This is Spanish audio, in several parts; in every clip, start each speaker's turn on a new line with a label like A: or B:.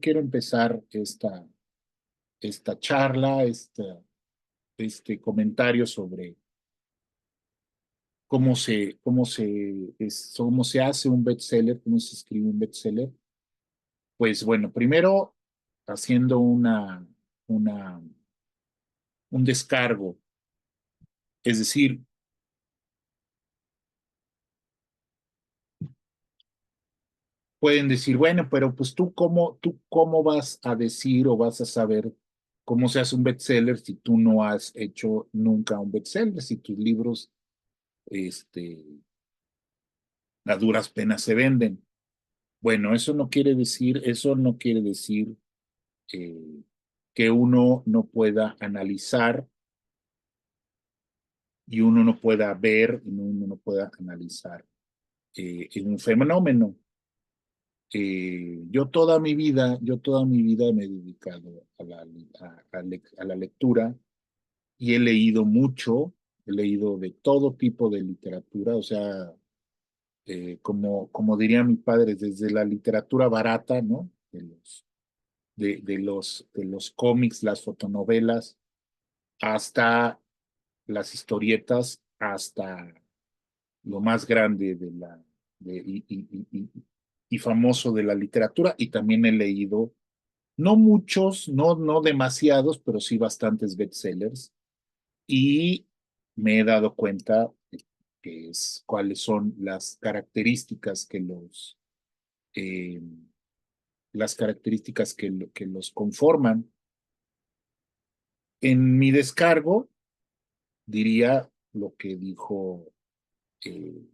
A: Quiero empezar esta charla, este comentario sobre cómo se hace un bestseller, cómo se escribe un bestseller. Pues bueno, primero haciendo una, un descargo, es decir, pueden decir, bueno, pero pues tú cómo vas a decir o vas a saber cómo se hace un bestseller si tú no has hecho nunca un bestseller, si tus libros, este, a duras penas se venden. Bueno, eso no quiere decir eh, que uno no pueda analizar y uno no pueda ver y uno no pueda analizar en un fenómeno. Yo toda mi vida me he dedicado a la lectura y he leído mucho, he leído de todo tipo de literatura, o sea, como diría mi padre, desde la literatura barata, ¿no? De los cómics, las fotonovelas, hasta las historietas, hasta lo más grande y famoso de la literatura. Y también he leído, no muchos, no demasiados, pero sí bastantes bestsellers. Y me he dado cuenta que cuáles son eh, las características que los conforman. En mi descargo diría lo que dijo eh,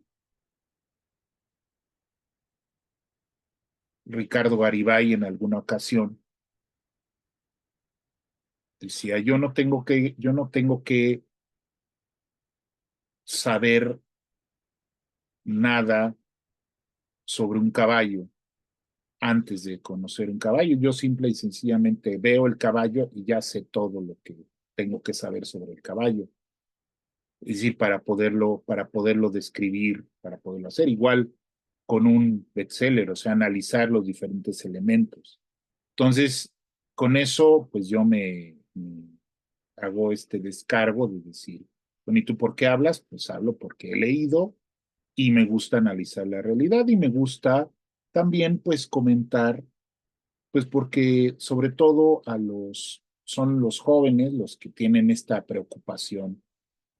A: Ricardo Garibay en alguna ocasión. Decía, yo no tengo que saber nada sobre un caballo antes de conocer un caballo. Yo simple y sencillamente veo el caballo y ya sé todo lo que tengo que saber sobre el caballo. Es decir, para poderlo describir, para poderlo hacer. Igual con un bestseller, o sea, analizar los diferentes elementos. Entonces, con eso, pues me hago este descargo de decir, bueno, ¿y tú por qué hablas? Pues hablo porque he leído y me gusta analizar la realidad y me gusta también, pues, comentar, pues, porque sobre todo son los jóvenes los que tienen esta preocupación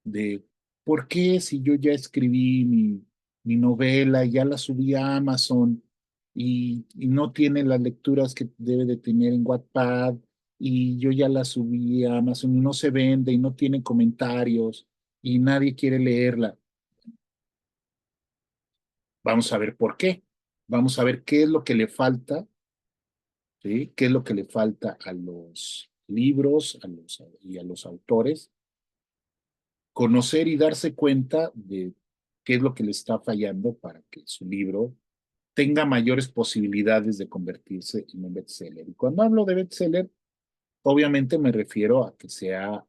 A: de por qué si yo ya escribí mi novela, ya la subí a Amazon y no tiene las lecturas que debe de tener en Wattpad y yo ya la subí a Amazon y no se vende y no tiene comentarios y nadie quiere leerla. Vamos a ver por qué. Vamos a ver qué es lo que le falta, ¿sí? ¿Qué es lo que le falta a los libros y a los autores? Conocer y darse cuenta de qué es lo que le está fallando para que su libro tenga mayores posibilidades de convertirse en un bestseller. Y cuando hablo de bestseller, obviamente me refiero a que sea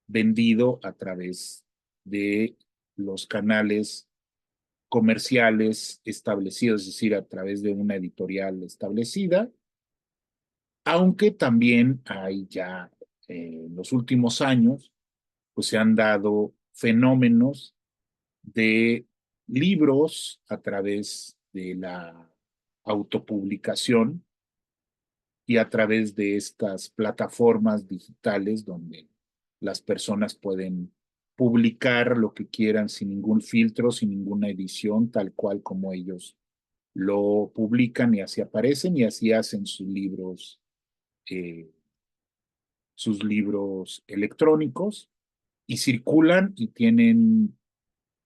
A: vendido a través de los canales comerciales establecidos, es decir, a través de una editorial establecida, aunque también hay ya en los últimos años, pues se han dado fenómenos de libros a través de la autopublicación y a través de estas plataformas digitales donde las personas pueden publicar lo que quieran sin ningún filtro, sin ninguna edición, tal cual como ellos lo publican y así aparecen y así hacen eh, sus libros electrónicos y circulan y tienen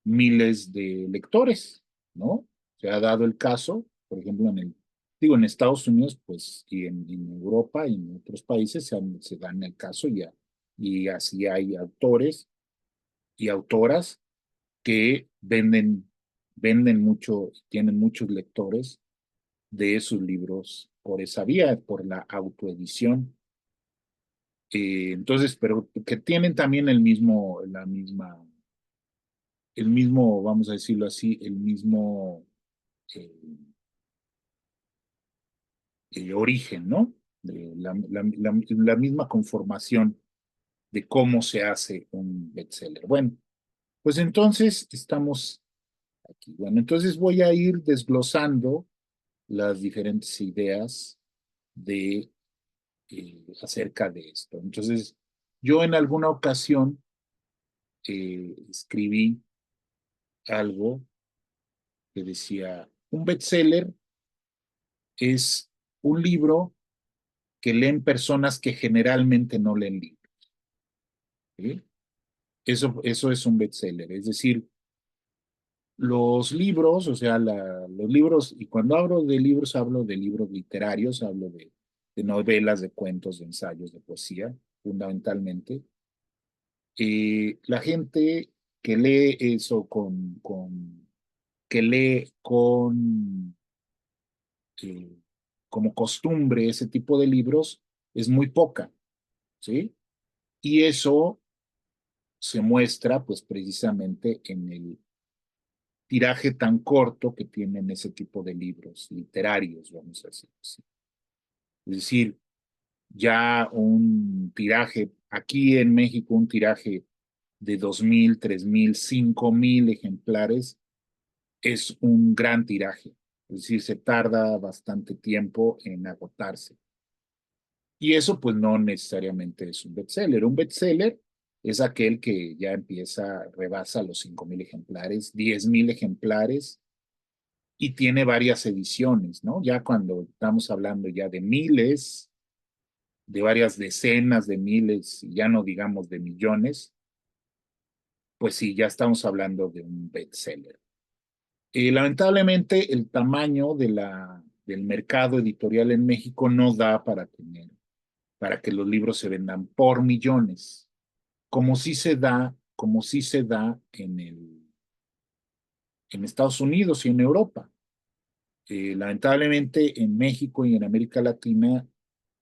A: miles de lectores, ¿no? Se ha dado el caso, por ejemplo, en Estados Unidos, pues, y en Europa y en otros países se dan el caso ya, y así hay autores y autoras que venden mucho, tienen muchos lectores de sus libros por esa vía, por la autoedición. Entonces, pero que tienen también el mismo, vamos a decirlo así, el mismo, eh, origen, ¿no? De la misma conformación de cómo se hace un bestseller. Bueno, pues entonces estamos aquí. Bueno, entonces voy a ir desglosando las diferentes ideas de acerca de esto. Entonces, yo en alguna ocasión escribí algo que decía, un bestseller es un libro que leen personas que generalmente no leen libros. ¿Sí? Eso es un bestseller, es decir, los libros, o sea, los libros, y cuando hablo de libros literarios, hablo de novelas, de cuentos, de ensayos, de poesía, fundamentalmente. La gente que lee eso que lee eh, como costumbre ese tipo de libros es muy poca, ¿sí? Y eso se muestra pues precisamente en el tiraje tan corto que tienen ese tipo de libros literarios, vamos a decir así. Es decir, ya un tiraje, aquí en México, un tiraje de 2,000, 3,000, 5,000 ejemplares es un gran tiraje. Es decir, se tarda bastante tiempo en agotarse. Y eso pues no necesariamente es un bestseller. Un bestseller es aquel que ya empieza, rebasa los 5,000 ejemplares, 10,000 ejemplares y tiene varias ediciones, ¿no? Ya cuando estamos hablando ya de miles, de varias decenas de miles, ya no digamos de millones, pues sí, ya estamos hablando de un bestseller. Lamentablemente, el tamaño del mercado editorial en México no da para que los libros se vendan por millones, como sí se da en Estados Unidos y en Europa. Lamentablemente, en México y en América Latina,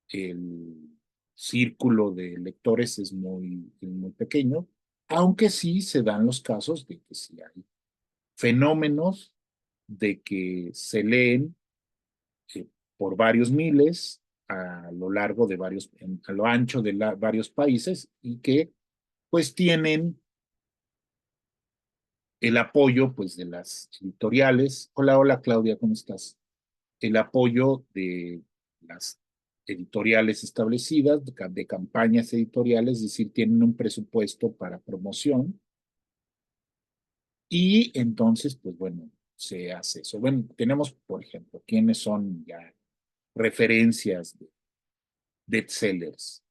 A: el círculo de lectores es muy pequeño, aunque sí se dan los casos de que sí hay fenómenos de que se leen eh, por varios miles a lo largo de a lo ancho de varios países y que pues tienen el apoyo pues de las editoriales. Hola, hola Claudia, ¿cómo estás? El apoyo de las editoriales establecidas, de campañas editoriales, es decir, tienen un presupuesto para promoción y entonces, pues bueno, se hace eso. Bueno, tenemos, por ejemplo, quiénes son ya referencias de bestsellers.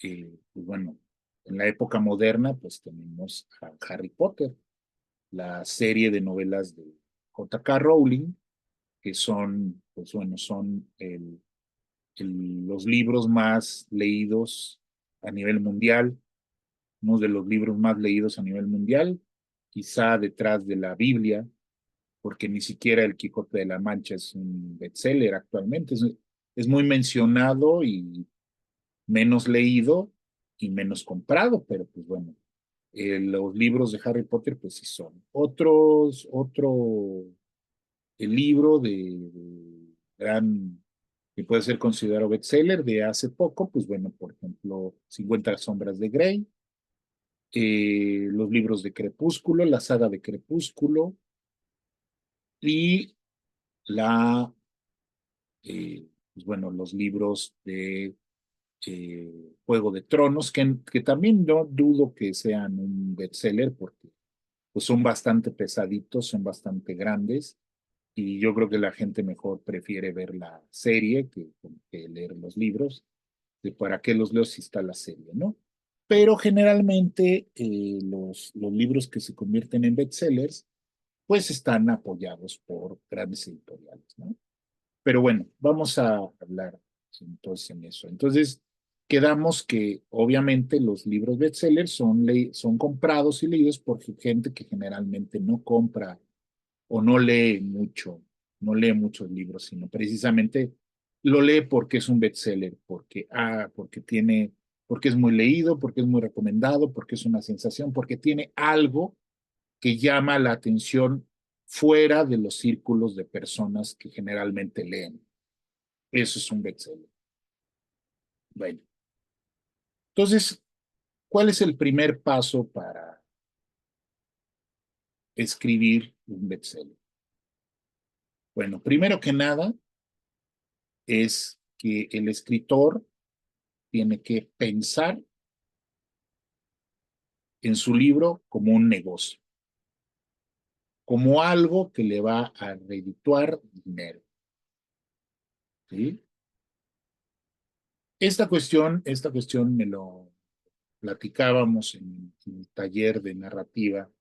A: Pues bueno, en la época moderna, pues tenemos a Harry Potter, la serie de novelas de J.K. Rowling, que son, pues bueno, son los libros más leídos a nivel mundial, uno de los libros más leídos a nivel mundial, quizá detrás de la Biblia, porque ni siquiera El Quijote de la Mancha es un bestseller actualmente, es muy mencionado y menos leído y menos comprado, pero pues bueno, los libros de Harry Potter pues sí son. Otro el libro de gran, que puede ser considerado bestseller de hace poco, pues bueno, por ejemplo, 50 sombras de Grey, los libros de Crepúsculo, la saga de Crepúsculo y la, pues bueno, los libros de Juego de Tronos, que también no dudo que sean un bestseller porque pues son bastante pesaditos, son bastante grandes y yo creo que la gente mejor prefiere ver la serie que leer los libros, de para qué los leo si está la serie, ¿no? Pero generalmente los libros que se convierten en bestsellers pues están apoyados por grandes editoriales, ¿no? Pero bueno, vamos a hablar entonces en eso. Entonces, quedamos que obviamente los libros bestsellers son comprados y leídos por gente que generalmente no compra o no lee muchos libros, sino precisamente lo lee porque es un bestseller, porque es muy leído, porque es muy recomendado, porque es una sensación, porque tiene algo que llama la atención fuera de los círculos de personas que generalmente leen. Eso es un bestseller. Bueno, entonces, ¿cuál es el primer paso para escribir un bestseller? Bueno, primero que nada es que el escritor tiene que pensar en su libro como un negocio, como algo que le va a redituar dinero. ¿Sí? Esta cuestión me lo platicábamos en el taller de narrativa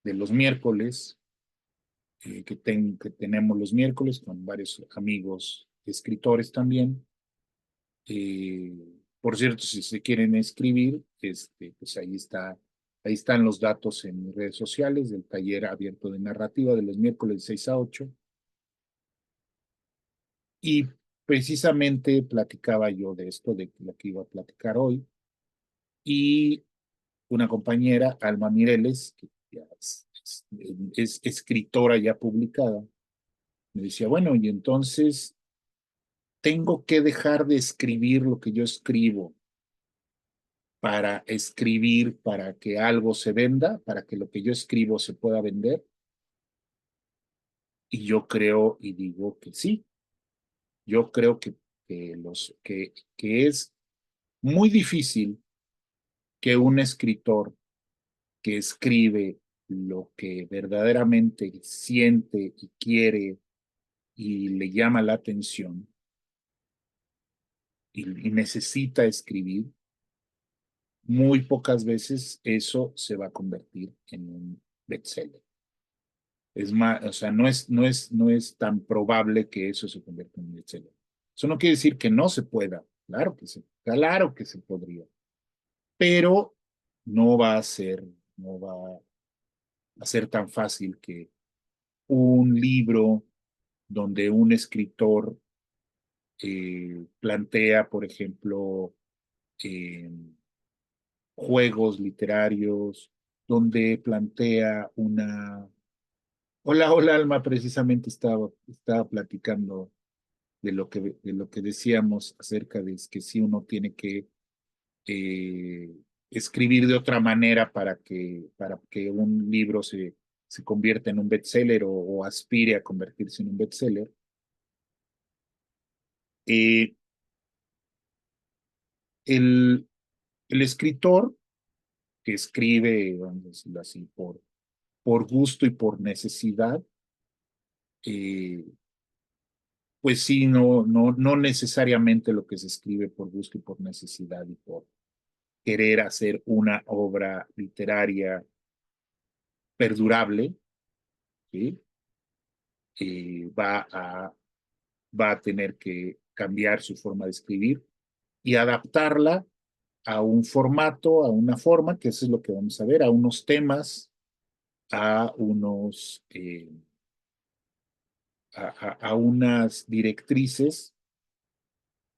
A: de los miércoles, que tenemos los miércoles con varios amigos escritores también. Eh, por cierto, si se quieren escribir, pues ahí están los datos en mis redes sociales del taller abierto de narrativa de los miércoles de 6 a 8. Y precisamente platicaba yo de esto, de lo que iba a platicar hoy. Y una compañera, Alma Mireles, que ya es escritora ya publicada, me decía, bueno, y entonces tengo que dejar de escribir lo que yo escribo para escribir para que algo se venda, para que lo que yo escribo se pueda vender. Y yo creo y digo que sí, yo creo que es muy difícil que un escritor que escribe lo que verdaderamente siente y quiere y le llama la atención y necesita escribir, muy pocas veces eso se va a convertir en un bestseller. Es más, o sea, no es tan probable que eso se convierta en un bestseller. Eso no quiere decir que no se pueda, claro que se podría, pero no va a ser, no va a ser tan fácil que un libro donde un escritor plantea, por ejemplo, eh, juegos literarios, donde plantea una... Hola, hola, Alma, precisamente estaba platicando de lo que decíamos acerca de que si uno tiene que eh, escribir de otra manera para que un libro se convierta en un bestseller o aspire a convertirse en un bestseller. Eh, el, el escritor que escribe, vamos a decirlo así, por gusto y por necesidad, eh, pues sí, no necesariamente lo que se escribe por gusto y por necesidad y por querer hacer una obra literaria perdurable, ¿sí? Eh, va a, va a tener que cambiar su forma de escribir y adaptarla a un formato, a una forma, que eso es lo que vamos a ver, a unos temas, a unos, a unas directrices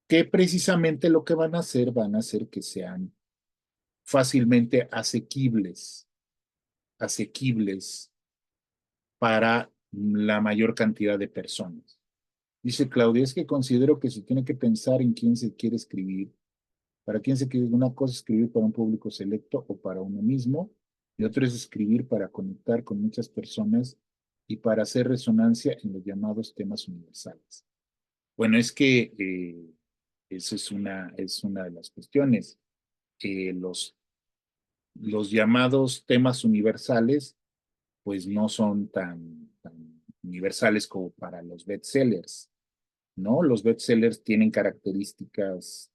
A: que precisamente lo que van a hacer que sean fácilmente asequibles para la mayor cantidad de personas. Dice Claudia, es que considero que se tiene que pensar en quién se quiere escribir, para quién se quiere una cosa escribir para un público selecto o para uno mismo, y otra es escribir para conectar con muchas personas y para hacer resonancia en los llamados temas universales. Bueno, es que eso es una de las cuestiones. Eh, los, los llamados temas universales, pues no son tan universales como para los bestsellers, ¿no? Los bestsellers tienen características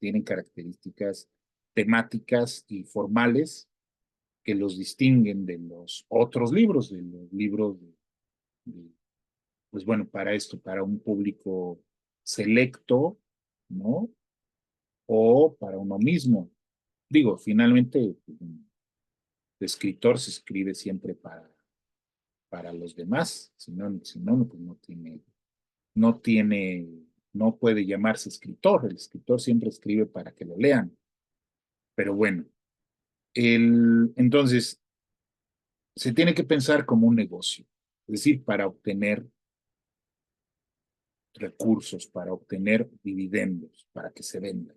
A: temáticas y formales que los distinguen de los otros libros, de los libros de, pues bueno, para esto, para un público selecto, ¿no? O para uno mismo. Digo, finalmente, el escritor se escribe siempre para los demás, si no, pues no tiene, no puede llamarse escritor, el escritor siempre escribe para que lo lean, pero bueno, entonces se tiene que pensar como un negocio, es decir, para obtener recursos, para obtener dividendos, para que se vendan.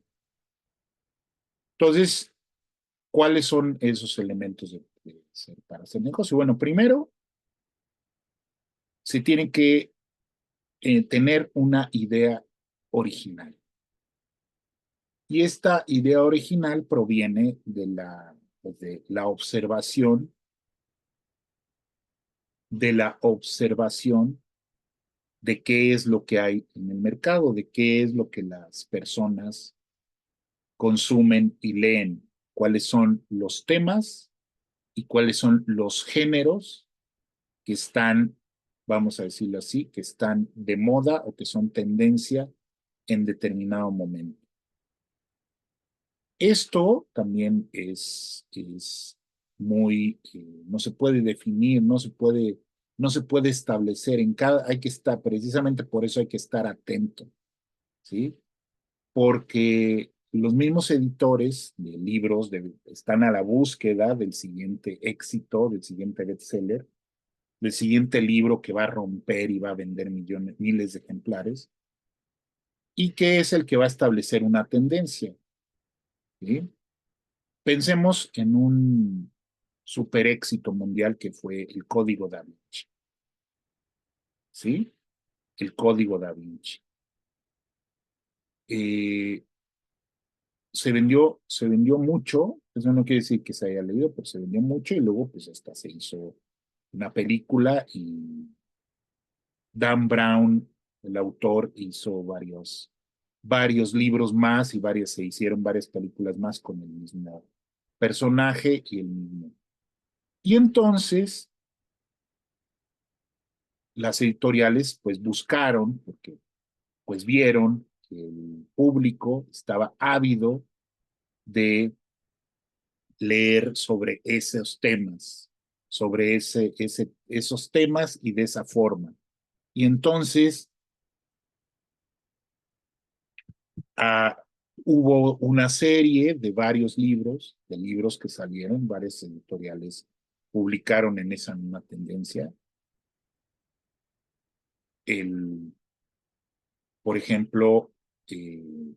A: Entonces, ¿cuáles son esos elementos para hacer negocio? Bueno, primero, se tiene que tener una idea original. Y esta idea original proviene de la observación, de la observación de qué es lo que hay en el mercado, de qué es lo que las personas consumen y leen, cuáles son los temas y cuáles son los géneros que están, vamos a decirlo así, que están de moda o que son tendencia en determinado momento. Esto también es muy, no se puede definir, no se puede establecer en cada, hay que estar, precisamente por eso hay que estar atento, ¿sí? Porque los mismos editores de libros están a la búsqueda del siguiente éxito, del siguiente bestseller, del siguiente libro que va a romper y va a vender millones, miles de ejemplares, y que es el que va a establecer una tendencia, ¿sí? Pensemos en un super éxito mundial que fue el Código Da Vinci, ¿sí? El Código Da Vinci. Eh, se vendió mucho, eso no quiere decir que se haya leído, pero se vendió mucho y luego pues hasta se hizo una película y Dan Brown, el autor, hizo varios libros más y se hicieron varias películas más con el mismo personaje y el mismo. Y entonces las editoriales pues buscaron, porque pues vieron que el público estaba ávido de leer sobre esos temas, sobre esos temas y de esa forma. Y entonces ah, hubo una serie de varios libros, de libros que salieron, varias editoriales publicaron en esa misma tendencia. Por ejemplo, eh,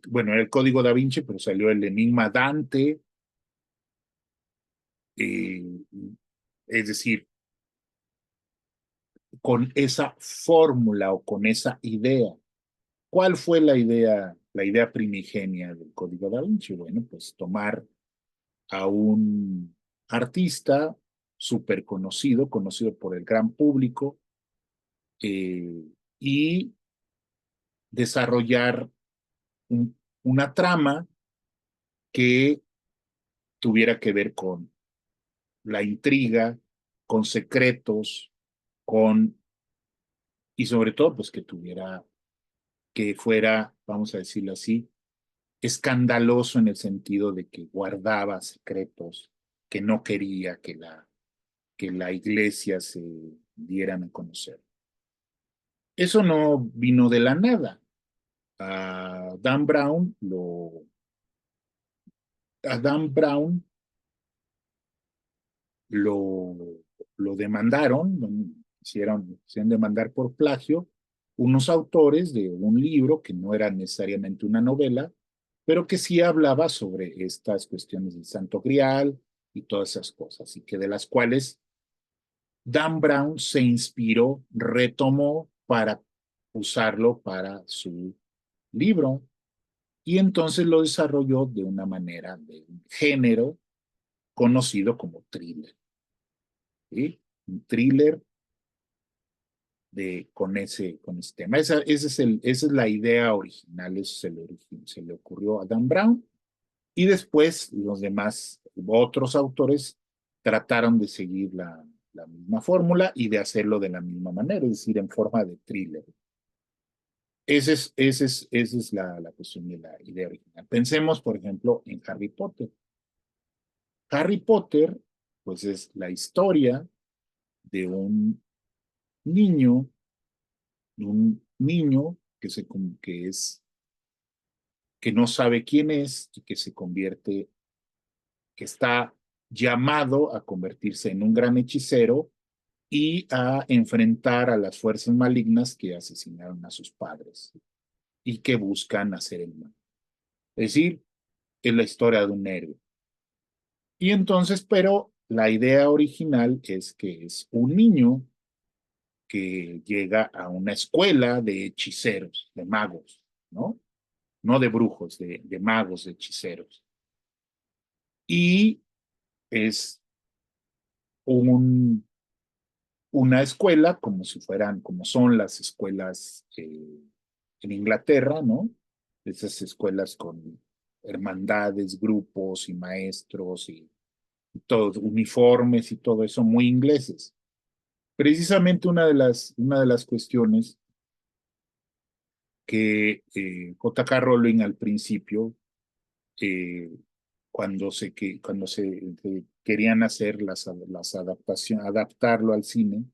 A: bueno, era el Código Da Vinci, pero salió el Enigma Dante, eh, es decir, con esa fórmula o con esa idea. ¿Cuál fue la idea primigenia del Código Da Vinci? Bueno, pues tomar a un artista súper conocido, conocido por el gran público, eh, y desarrollar una trama que tuviera que ver con la intriga, con secretos, con, y sobre todo, pues que fuera, vamos a decirlo así, escandaloso en el sentido de que guardaba secretos que no quería que la iglesia se dieran a conocer. Eso no vino de la nada. A Dan Brown a Dan Brown lo, lo demandaron, quisieron demandar por plagio unos autores de un libro que no era necesariamente una novela, pero que sí hablaba sobre estas cuestiones del Santo Grial y todas esas cosas, y que de las cuales Dan Brown se inspiró, retomó para usarlo para su libro, y entonces lo desarrolló de una manera, de un género conocido como thriller, ¿sí? Un thriller con ese tema. Esa es la idea original, eso se le ocurrió a Dan Brown, y después los demás, otros autores, trataron de seguir la misma fórmula y de hacerlo de la misma manera, es decir, en forma de thriller. Esa es la cuestión de la idea original. Pensemos, por ejemplo, en Harry Potter. Harry Potter, pues es la historia de niño, un niño que es, que no sabe quién es y que se convierte, que está llamado a convertirse en un gran hechicero y a enfrentar a las fuerzas malignas que asesinaron a sus padres y que buscan hacer el mal. Es decir, es la historia de un héroe. Y entonces, pero la idea original es que es un niño que llega a una escuela de hechiceros, de magos, ¿no? No de brujos, de magos, de hechiceros. Y es un, una escuela como si fueran, como son las escuelas en Inglaterra, ¿no? Esas escuelas con hermandades, grupos y maestros y todos uniformes y todo eso muy ingleses. Precisamente una de las cuestiones que J.K. Rowling al principio, eh, cuando se querían hacer las adaptaciones, adaptarlo al cine,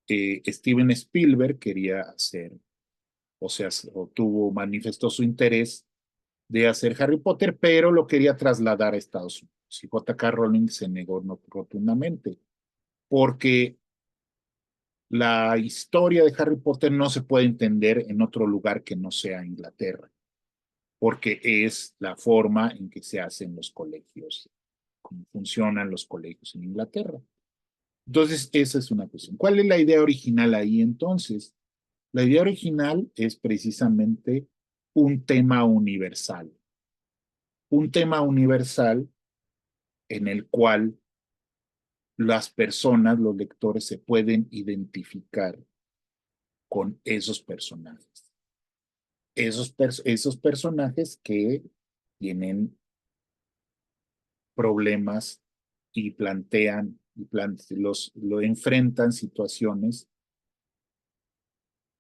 A: Steven Spielberg quería hacer, o sea, manifestó su interés de hacer Harry Potter, pero lo quería trasladar a Estados Unidos. Y J.K. Rowling se negó rotundamente, porque la historia de Harry Potter no se puede entender en otro lugar que no sea Inglaterra, porque es la forma en que se hacen los colegios, cómo funcionan los colegios en Inglaterra. Entonces, esa es una cuestión. ¿Cuál es la idea original ahí entonces? La idea original es precisamente un tema universal en el cual las personas, los lectores, se pueden identificar con esos personajes. Esos personajes que tienen problemas y lo enfrentan situaciones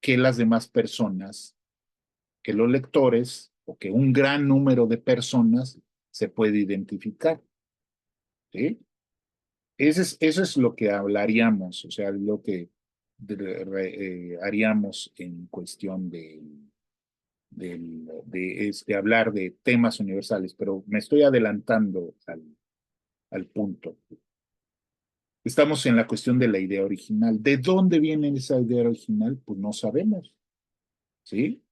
A: que las demás personas, que los lectores o que un gran número de personas se puede identificar. ¿Sí? Eso es lo que hablaríamos, o sea, lo que haríamos en cuestión de hablar de temas universales, pero me estoy adelantando al punto. Estamos en la cuestión de la idea original. ¿De dónde viene esa idea original? Pues no sabemos, ¿sí?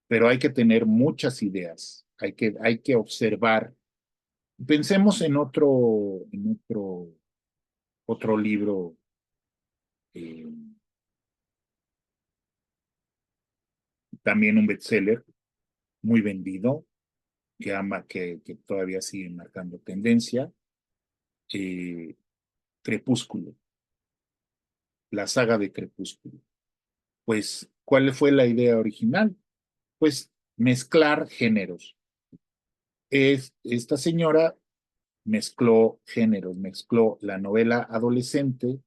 A: Pero hay que tener muchas ideas, hay que observar. Pensemos otro libro, eh, también un bestseller, muy vendido, que todavía sigue marcando tendencia, eh, Crepúsculo, la saga de Crepúsculo. Pues, ¿cuál fue la idea original? Pues mezclar géneros. Esta señora mezcló géneros, mezcló la novela adolescente,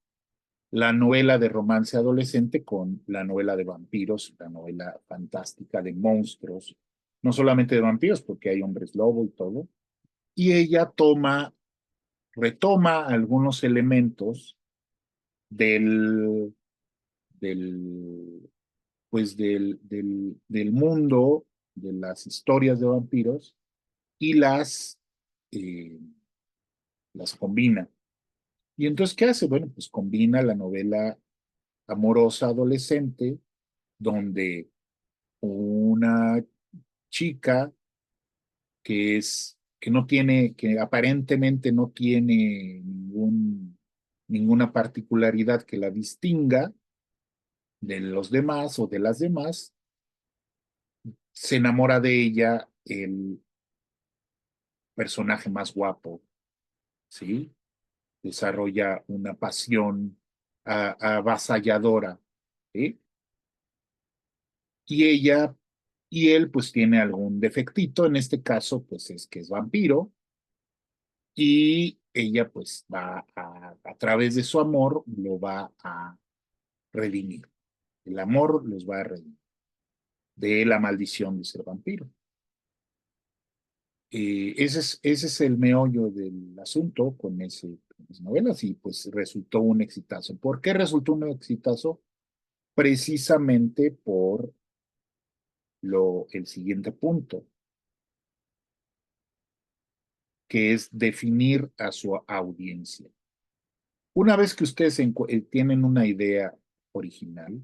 A: la novela de romance adolescente con la novela de vampiros, la novela fantástica de monstruos, no solamente de vampiros, porque hay hombres lobo y todo. Y ella retoma algunos elementos del, del, del mundo, de las historias de vampiros y eh, las combina. ¿Y entonces qué hace? Bueno, pues combina la novela amorosa adolescente, donde una chica que no tiene, que aparentemente no tiene ninguna particularidad que la distinga de los demás o de las demás, se enamora de ella el personaje más guapo, ¿sí? Desarrolla una pasión avasalladora, ¿sí? Y ella y él pues tiene algún defectito, en este caso pues es que es vampiro, y ella pues a través de su amor lo va a redimir. El amor los va a redimir de la maldición de ser vampiro. Ese es el meollo del asunto con esas novelas y pues resultó un exitazo. ¿Por qué resultó un exitazo? Precisamente por el siguiente punto, que es definir a su audiencia. Una vez que ustedes tienen una idea original,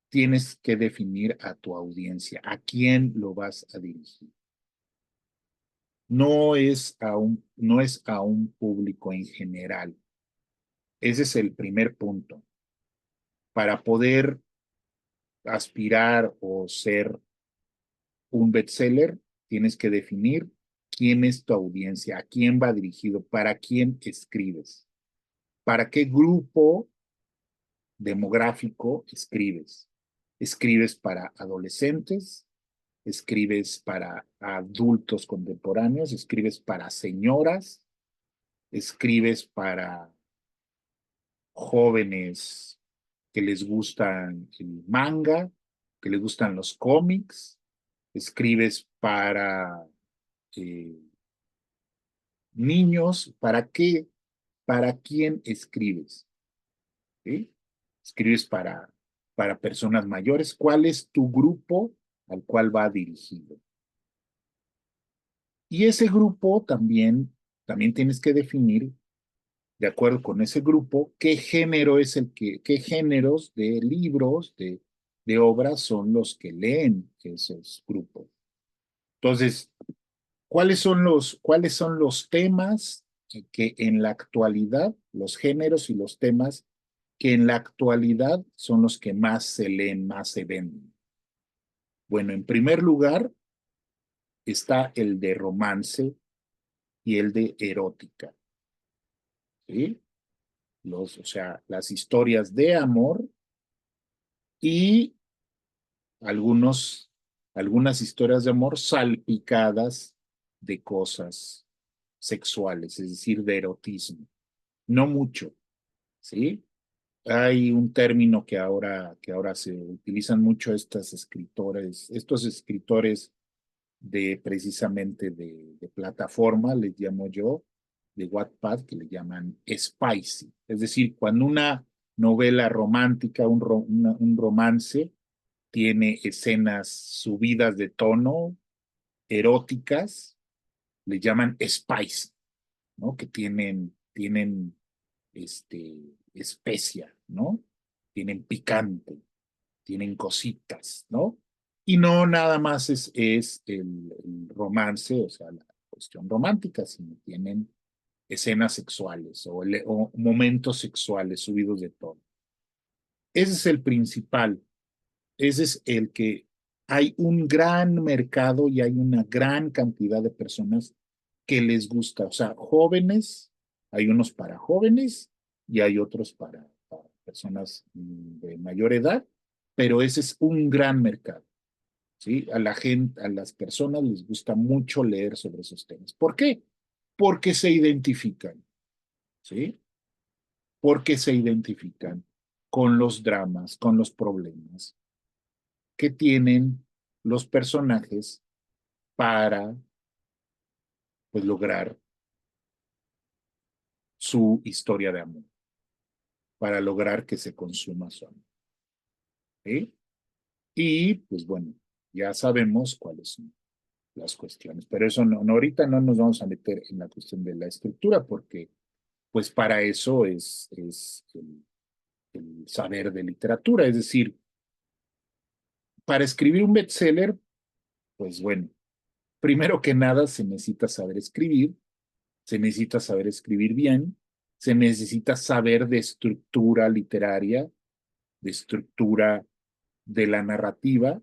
A: tienes que definir a tu audiencia, a quién lo vas a dirigir. No es a un público en general. Ese es el primer punto. Para poder aspirar o ser un bestseller, tienes que definir quién es tu audiencia, a quién va dirigido, para quién escribes, para qué grupo demográfico escribes. Escribes para adolescentes, escribes para adultos contemporáneos, escribes para señoras, escribes para jóvenes que les gustan el manga, que les gustan los cómics, escribes para eh, niños, ¿para qué? ¿Para quién escribes? ¿Sí? Escribes para personas mayores. ¿Cuál es tu grupo al cual va dirigido? Y ese grupo también tienes que definir, de acuerdo con ese grupo, qué género es qué géneros de libros, de obras son los que leen esos grupos. Entonces, cuáles son los temas que en la actualidad, los géneros y los temas que en la actualidad son los que más se leen, más se venden? Bueno, en primer lugar está el de romance y el de erótica, ¿sí? O sea, las historias de amor y algunos, algunas historias de amor salpicadas de cosas sexuales, es decir, de erotismo. No mucho, ¿sí? Hay un término que ahora se utilizan mucho estos escritores de precisamente de plataforma, les llamo yo, de Wattpad, que le llaman spicy. Es decir, cuando una novela romántica, un romance, tiene escenas subidas de tono, eróticas, le llaman spicy, ¿no? Que tienen especia, ¿no? Tienen picante, tienen cositas, ¿no? Y no nada más es el romance, o sea, la cuestión romántica, sino tienen escenas sexuales o momentos sexuales subidos de tono. Ese es el principal, ese es el que hay un gran mercado y hay una gran cantidad de personas que les gusta, o sea, jóvenes, hay unos para jóvenes y hay otros para personas de mayor edad, pero ese es un gran mercado. ¿Sí? A la gente, a las personas les gusta mucho leer sobre esos temas. ¿Por qué? Porque se identifican, ¿sí? Porque se identifican con los dramas, con los problemas que tienen los personajes para, pues, lograr su historia de amor, para lograr que se consuma su amor, ¿sí? Y, pues bueno, ya sabemos cuáles son las cuestiones, pero eso ahorita no nos vamos a meter en la cuestión de la estructura porque pues para eso es el saber de literatura. Es decir, para escribir un bestseller, pues bueno, primero que nada se necesita saber escribir, se necesita saber escribir bien, se necesita saber de estructura literaria, de estructura de la narrativa,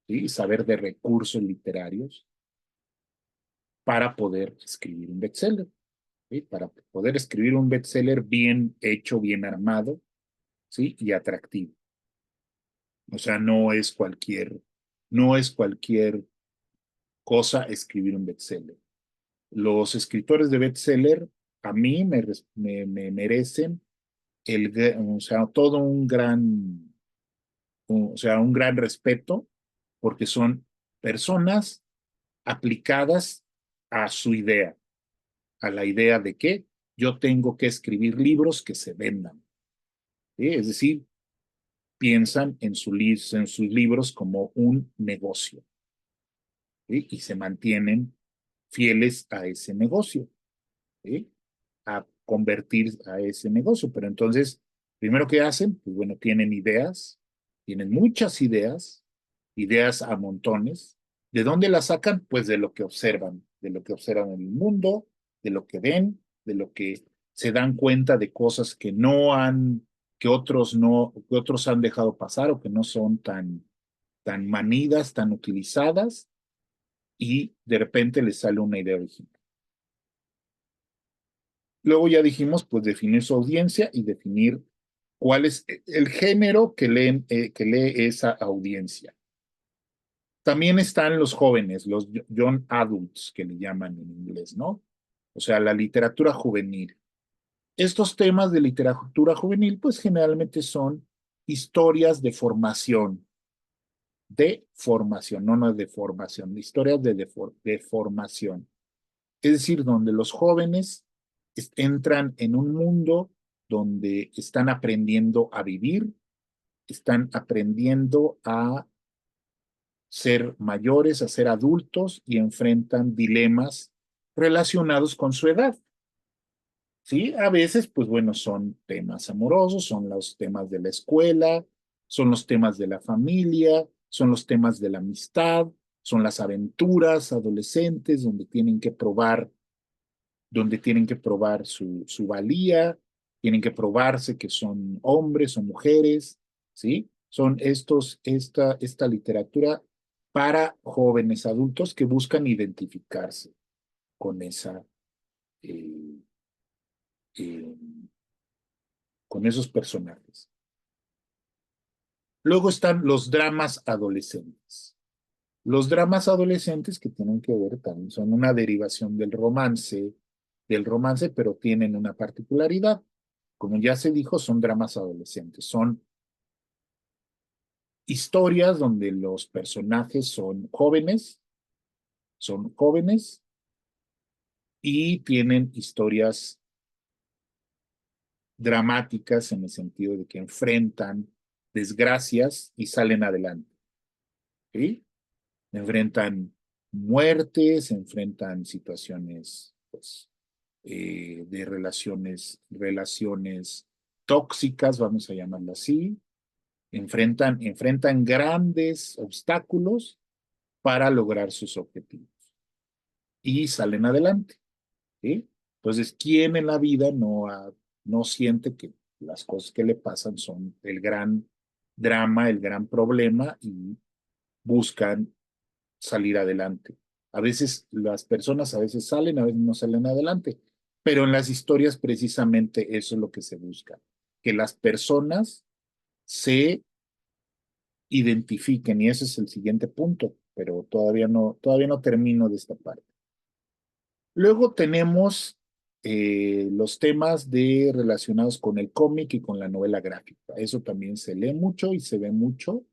A: ¿sí? Saber de recursos literarios para poder escribir un bestseller. ¿Sí? Para poder escribir un bestseller bien hecho, bien armado, ¿sí? Y atractivo. O sea, no es cualquier cosa escribir un bestseller. Los escritores de bestseller a mí me merecen o sea, todo o sea, un gran respeto porque son personas aplicadas a su idea, a la idea de que yo tengo que escribir libros que se vendan. ¿Sí? Es decir, piensan en sus libros como un negocio, ¿sí? Y se mantienen fieles a ese negocio, ¿sí? convertir a ese negocio. Pero entonces, primero que hacen, pues bueno, tienen ideas, tienen muchas ideas, ideas a montones. ¿De dónde las sacan? Pues de lo que observan en el mundo, de lo que ven, de lo que se dan cuenta de cosas que no han, que otros no, que otros han dejado pasar o que no son tan manidas, tan utilizadas, y de repente les sale una idea original. Luego ya dijimos, pues definir su audiencia y definir cuál es el género que lee esa audiencia. También están los jóvenes, los young adults, que le llaman en inglés, ¿no? O sea, la literatura juvenil. Estos temas de literatura juvenil, pues generalmente son historias de formación, no de formación, historias de formación. Es decir, donde los jóvenes entran en un mundo donde están aprendiendo a vivir, están aprendiendo a ser mayores, a ser adultos y enfrentan dilemas relacionados con su edad. ¿Sí? A veces, pues bueno, son temas amorosos, son los temas de la escuela, son los temas de la familia, son los temas de la amistad, son las aventuras adolescentes donde tienen que probar su valía, tienen que probarse que son hombres o mujeres, ¿sí? Son esta literatura para jóvenes adultos que buscan identificarse con eh, eh, con esos personajes. Luego están los dramas adolescentes. Los dramas adolescentes que tienen que ver también son una derivación del romance, pero tienen una particularidad. Como ya se dijo, son dramas adolescentes. Son historias donde los personajes son jóvenes y tienen historias dramáticas en el sentido de que enfrentan desgracias y salen adelante. ¿Sí? Enfrentan muertes, enfrentan situaciones pues, de relaciones tóxicas, vamos a llamarlo así, enfrentan grandes obstáculos para lograr sus objetivos y salen adelante. ¿Sí? Entonces, ¿quién en la vida no siente que las cosas que le pasan son el gran drama, el gran problema y buscan salir adelante? A veces las personas a veces salen, a veces no salen adelante, pero en las historias precisamente eso es lo que se busca, que las personas se identifiquen y ese es el siguiente punto, pero todavía no termino de esta parte. Luego tenemos los temas relacionados con el cómic y con la novela gráfica. Eso también se lee mucho y se ve mucho.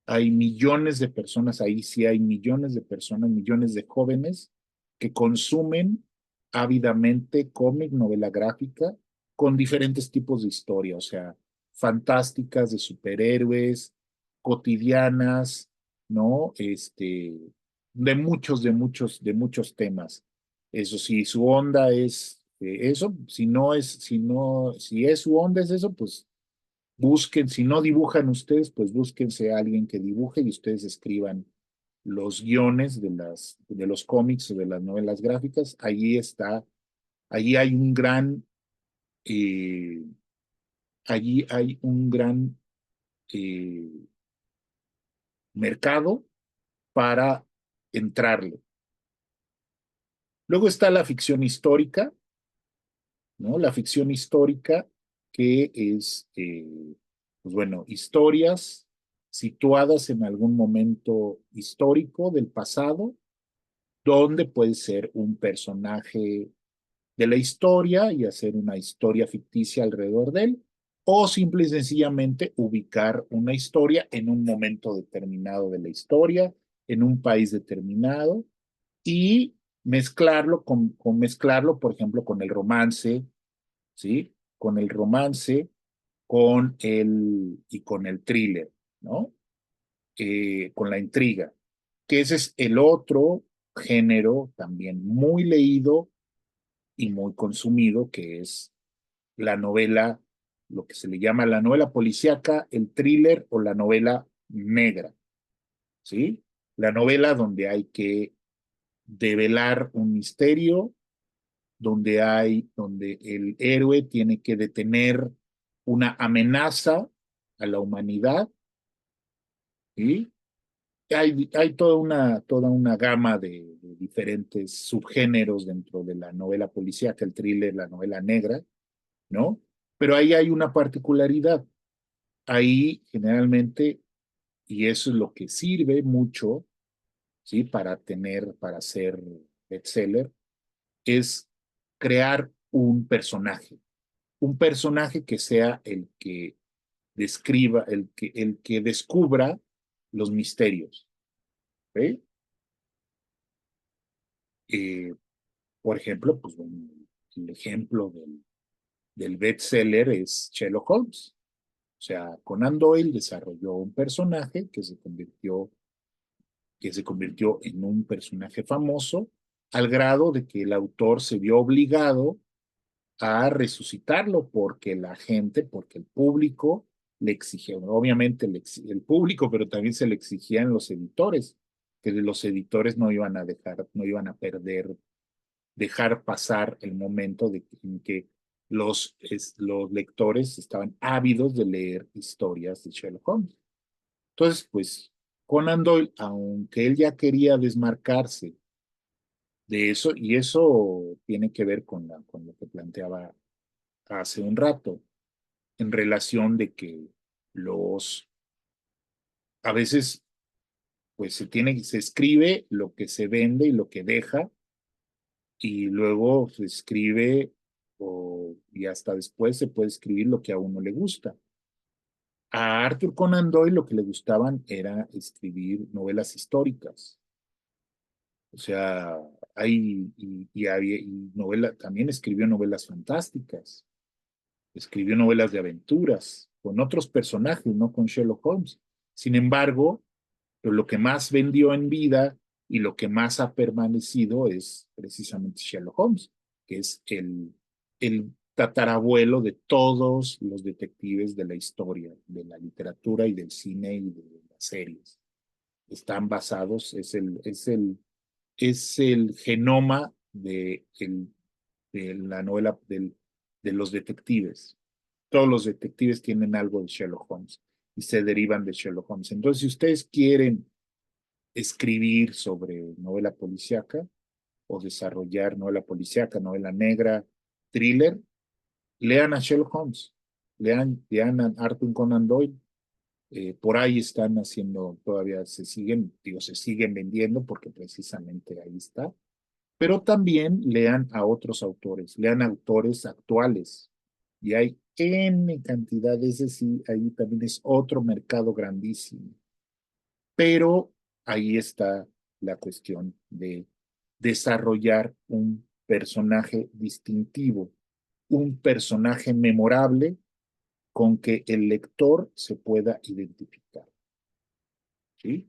A: Hay millones de personas, ahí sí hay millones de personas, millones de jóvenes que consumen ávidamente cómic, novela gráfica, con diferentes tipos de historia, o sea, fantásticas, de superhéroes, cotidianas, ¿no? De muchos temas. Eso sí, su onda es eso, si es su onda es eso, pues busquen, si no dibujan ustedes, pues búsquense a alguien que dibuje y ustedes escriban los guiones de los cómics o de las novelas gráficas. Allí hay un eh, allí hay un gran eh, mercado para entrarle. Luego está la ficción histórica, ¿no? La ficción histórica que es, pues bueno, historias situadas en algún momento histórico del pasado, donde puede ser un personaje de la historia y hacer una historia ficticia alrededor de él, o simple y sencillamente ubicar una historia en un momento determinado de la historia, en un país determinado, y mezclarlo, por ejemplo, con el romance, ¿sí? Con el romance, y con el thriller, ¿no? Con la intriga, que ese es el otro género también muy leído y muy consumido, que es la novela, lo que se le llama la novela policíaca, el thriller o la novela negra, ¿sí? La novela donde hay que develar un misterio, donde el héroe tiene que detener una amenaza a la humanidad, ¿sí? Hay toda una gama de diferentes subgéneros dentro de la novela policíaca, el thriller, la novela negra, ¿no? Pero ahí hay una particularidad. Ahí generalmente, y eso es lo que sirve mucho, ¿sí? Para ser bestseller, es crear un personaje que sea el que describa, el que descubra los misterios, ¿sí? Eh, por ejemplo, pues bueno, el ejemplo del bestseller es Sherlock Holmes. O sea, Conan Doyle desarrolló un personaje que se convirtió en un personaje famoso al grado de que el autor se vio obligado a resucitarlo porque la gente, porque el público le exigía, obviamente el público, pero también se le exigían los editores, que los editores no iban a dejar, no iban a dejar pasar el momento en que los lectores estaban ávidos de leer historias de Sherlock Holmes. Entonces, pues Conan Doyle, aunque él ya quería desmarcarse de eso, y eso tiene que ver con lo que planteaba hace un rato, en relación de que los, a veces, pues se escribe lo que se vende y lo que deja, y luego se escribe, y hasta después se puede escribir lo que a uno le gusta. A Arthur Conan Doyle lo que le gustaban era escribir novelas históricas. O sea, también escribió novelas fantásticas, escribió novelas de aventuras con otros personajes, no con Sherlock Holmes. Sin embargo, lo que más vendió en vida y lo que más ha permanecido es precisamente Sherlock Holmes, que es el tatarabuelo de todos los detectives de la historia, de la literatura y del cine y de las series. Están basados, es el genoma de la novela de los detectives. Todos los detectives tienen algo de Sherlock Holmes y se derivan de Sherlock Holmes. Entonces, si ustedes quieren escribir sobre novela policíaca o desarrollar novela policíaca, novela negra, thriller, lean a Sherlock Holmes, lean a Arthur Conan Doyle. Por ahí están haciendo, todavía se siguen vendiendo porque precisamente ahí está. Pero también lean a otros autores, lean autores actuales. Y hay N cantidades, es decir, ahí también es otro mercado grandísimo. Pero ahí está la cuestión de desarrollar un personaje distintivo, un personaje memorable con que el lector se pueda identificar. ¿Sí?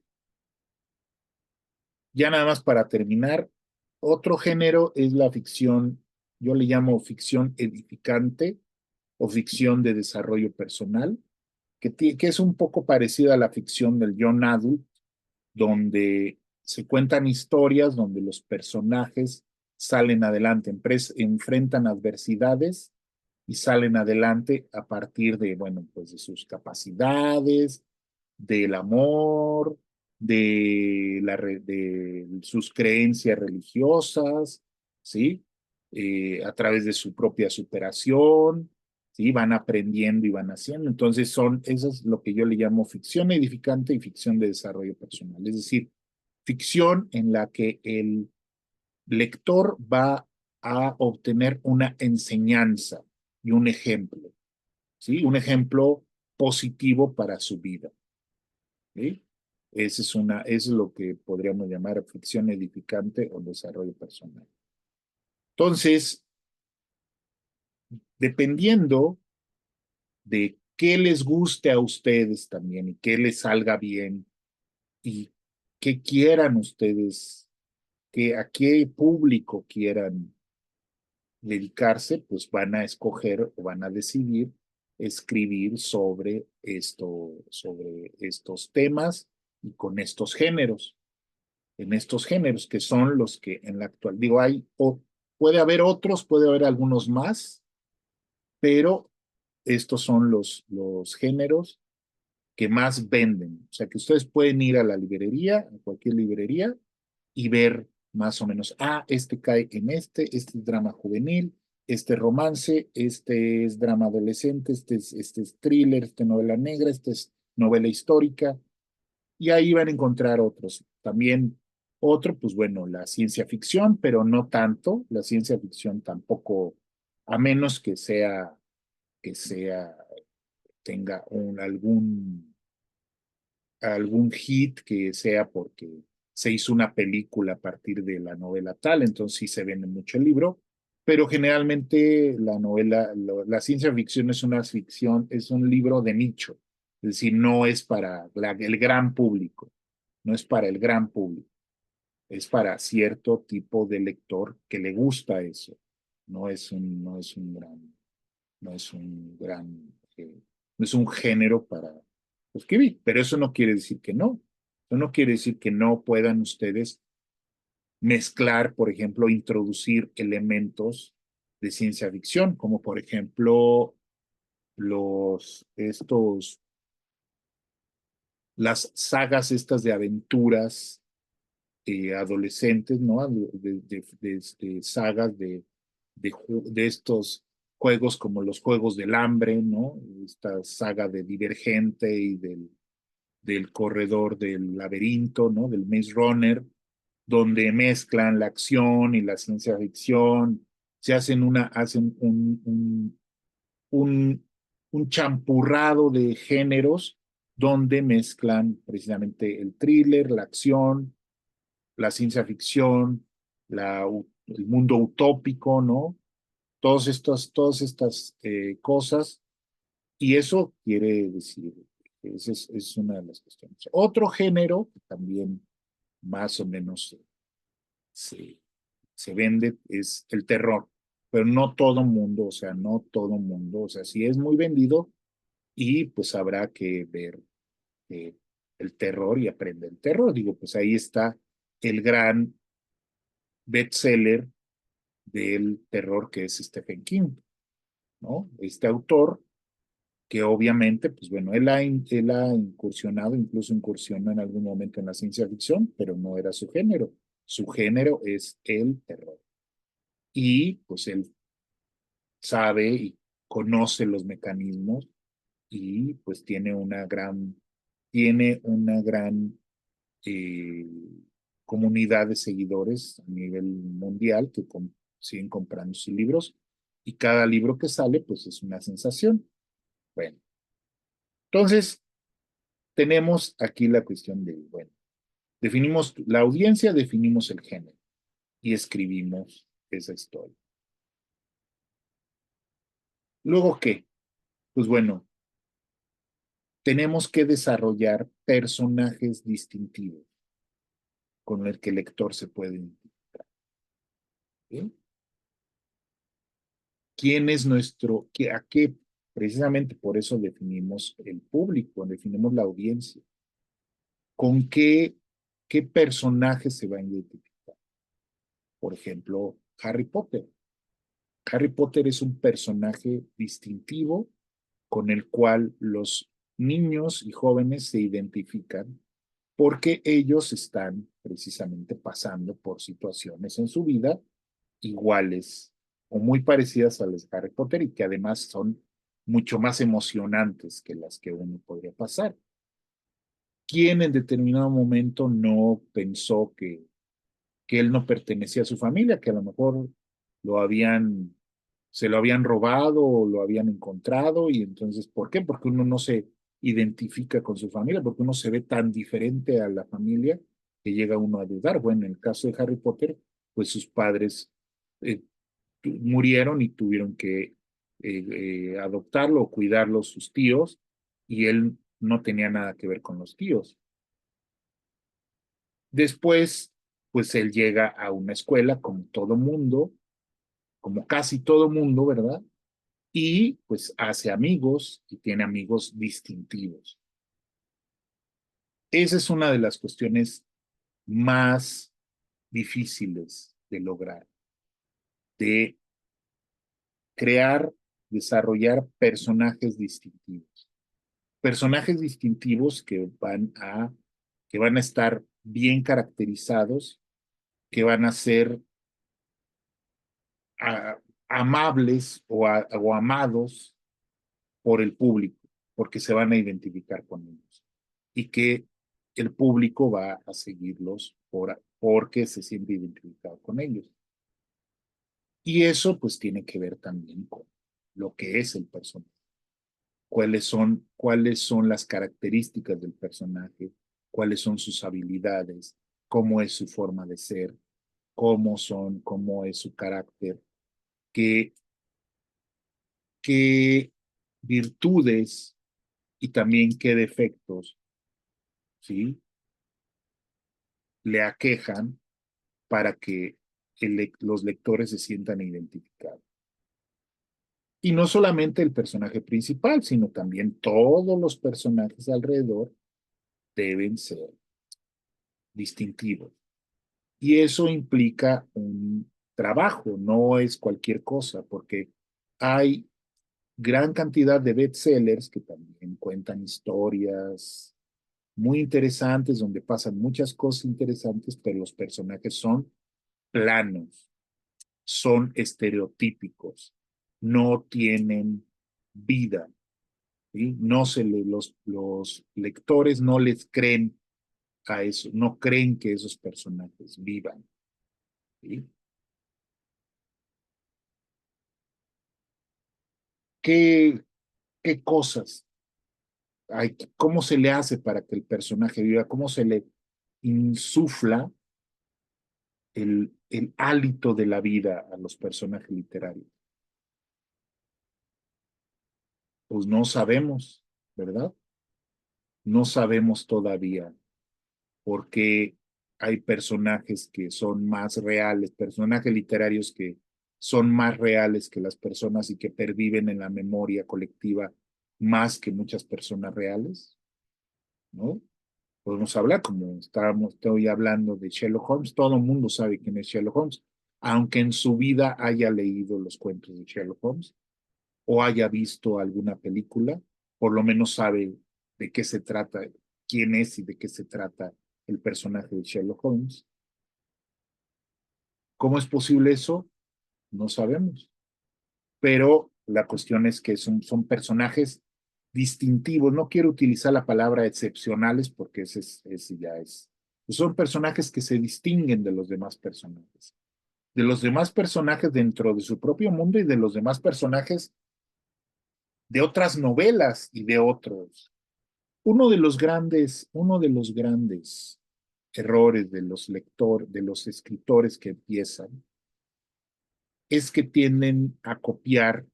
A: Ya nada más para terminar, otro género es la ficción, yo le llamo ficción edificante o ficción de desarrollo personal, que es un poco parecida a la ficción del young adult, donde se cuentan historias, donde los personajes salen adelante, enfrentan adversidades y salen adelante a partir de, bueno, pues de sus capacidades, del amor, de sus creencias religiosas, ¿sí? A través de su propia superación, ¿sí? Van aprendiendo y van haciendo. Entonces eso es lo que yo le llamo ficción edificante y ficción de desarrollo personal. Es decir, ficción en la que el lector va a obtener una enseñanza y un ejemplo, ¿sí? Un ejemplo positivo para su vida, ¿sí? Eso es lo que podríamos llamar ficción edificante o desarrollo personal. Entonces, dependiendo de qué les guste a ustedes también y qué les salga bien y qué quieran ustedes, a qué público quieran dedicarse, pues van a escoger o van a decidir escribir sobre estos temas y con estos géneros, en estos géneros que son los que en la actual, digo, puede haber otros, puede haber algunos más, pero estos son los géneros que más venden. O sea, que ustedes pueden ir a la librería, a cualquier librería, y ver más o menos, este cae en este es drama juvenil, este romance, este es drama adolescente, este es thriller, este es novela negra, este es novela histórica, y ahí van a encontrar otros. También otro, pues bueno, la ciencia ficción, pero no tanto, la ciencia ficción tampoco, a menos que sea, tenga algún hit que sea porque se hizo una película a partir de la novela tal, entonces sí se vende mucho el libro, pero generalmente la novela, la ciencia ficción es una ficción, es un libro de nicho, es decir, no es para el gran público, no es para el gran público, es para cierto tipo de lector que le gusta eso, no es un gran, no es un género para escribir, pero eso no quiere decir que no. Eso no quiere decir que no puedan ustedes mezclar, por ejemplo, introducir elementos de ciencia ficción, como por ejemplo las sagas estas de aventuras adolescentes, ¿no? De sagas de estos juegos como los Juegos del Hambre, ¿no? Esta saga de Divergente y del Corredor del Laberinto, ¿no? Del Maze Runner, donde mezclan la acción y la ciencia ficción, hacen un, un champurrado de géneros donde mezclan precisamente el thriller, la acción, la ciencia ficción, el mundo utópico, ¿no? Todas estas cosas, y eso quiere decir, esa es una de las cuestiones. Otro género que también más o menos se, se vende es el terror, pero no todo mundo, o sea, no todo mundo, o sea, sí es muy vendido y pues habrá que ver eh, el terror y aprender el terror. Digo, pues ahí está el gran bestseller del terror que es Stephen King, ¿no? Este autor que obviamente, pues bueno, él ha incursionado, incluso incursionó en algún momento en la ciencia ficción, pero no era su género. Su género es el terror. Y pues él sabe y conoce los mecanismos y pues tiene una gran eh, comunidad de seguidores a nivel mundial que siguen comprando sus libros y cada libro que sale pues es una sensación. Bueno, entonces tenemos aquí la cuestión de, bueno, definimos la audiencia, definimos el género y escribimos esa historia. Luego, ¿qué? Pues bueno, tenemos que desarrollar personajes distintivos con el que el lector se puede identificar. ¿Sí? ¿Quién es a qué? Precisamente por eso definimos el público, definimos la audiencia. ¿Con qué personaje se va a identificar? Por ejemplo, Harry Potter. Harry Potter es un personaje distintivo con el cual los niños y jóvenes se identifican porque ellos están precisamente pasando por situaciones en su vida iguales o muy parecidas a las de Harry Potter y que además son mucho más emocionantes que las que uno podría pasar. ¿Quién en determinado momento no pensó que él no pertenecía a su familia, que a lo mejor lo habían, se lo habían robado o lo habían encontrado? Y entonces, ¿por qué? Porque uno no se identifica con su familia, porque uno se ve tan diferente a la familia que llega uno a dudar. Bueno, en el caso de Harry Potter, pues sus padres eh, murieron y tuvieron que adoptarlo o cuidarlo sus tíos, y él no tenía nada que ver con los tíos. Después, pues él llega a una escuela como casi todo mundo, ¿verdad? Y pues hace amigos y tiene amigos distintivos. Esa es una de las cuestiones más difíciles de lograr, de crear, desarrollar personajes distintivos. Personajes distintivos que van a estar bien caracterizados, que van a ser a, amables o amados por el público, porque se van a identificar con ellos. Y que el público va a seguirlos porque se siente identificado con ellos. Y eso pues tiene que ver también con lo que es el personaje. Cuáles son las características del personaje, cuáles son sus habilidades, cómo es su forma de ser, cómo es su carácter, qué, qué virtudes y también qué defectos, ¿sí? Le aquejan para que los lectores se sientan identificados. Y no solamente el personaje principal, sino también todos los personajes alrededor deben ser distintivos. Y eso implica un trabajo, no es cualquier cosa, porque hay gran cantidad de bestsellers que también cuentan historias muy interesantes, donde pasan muchas cosas interesantes, pero los personajes son planos, son estereotípicos, no tienen vida, ¿sí? No se le, los lectores no les creen a eso, no creen que esos personajes vivan, ¿sí? ¿Qué, qué cosas hay? ¿Cómo se le hace para que el personaje viva? ¿Cómo se le insufla el hálito de la vida a los personajes literarios? Pues no sabemos, ¿verdad? No sabemos todavía porque hay personajes que son más reales, personajes literarios que son más reales que las personas y que perviven en la memoria colectiva más que muchas personas reales, ¿no? Podemos hablar como estoy hablando de Sherlock Holmes, todo el mundo sabe quién es Sherlock Holmes, aunque en su vida haya leído los cuentos de Sherlock Holmes o haya visto alguna película, por lo menos sabe de qué se trata, quién es y de qué se trata el personaje de Sherlock Holmes. ¿Cómo es posible eso? No sabemos. Pero la cuestión es que son personajes distintivos. No quiero utilizar la palabra excepcionales porque ese ya es. Son personajes que se distinguen de los demás personajes. De los demás personajes dentro de su propio mundo y de los demás personajes de otras novelas y de otros. Uno de los grandes errores de los escritores que empiezan, es que tienden a copiar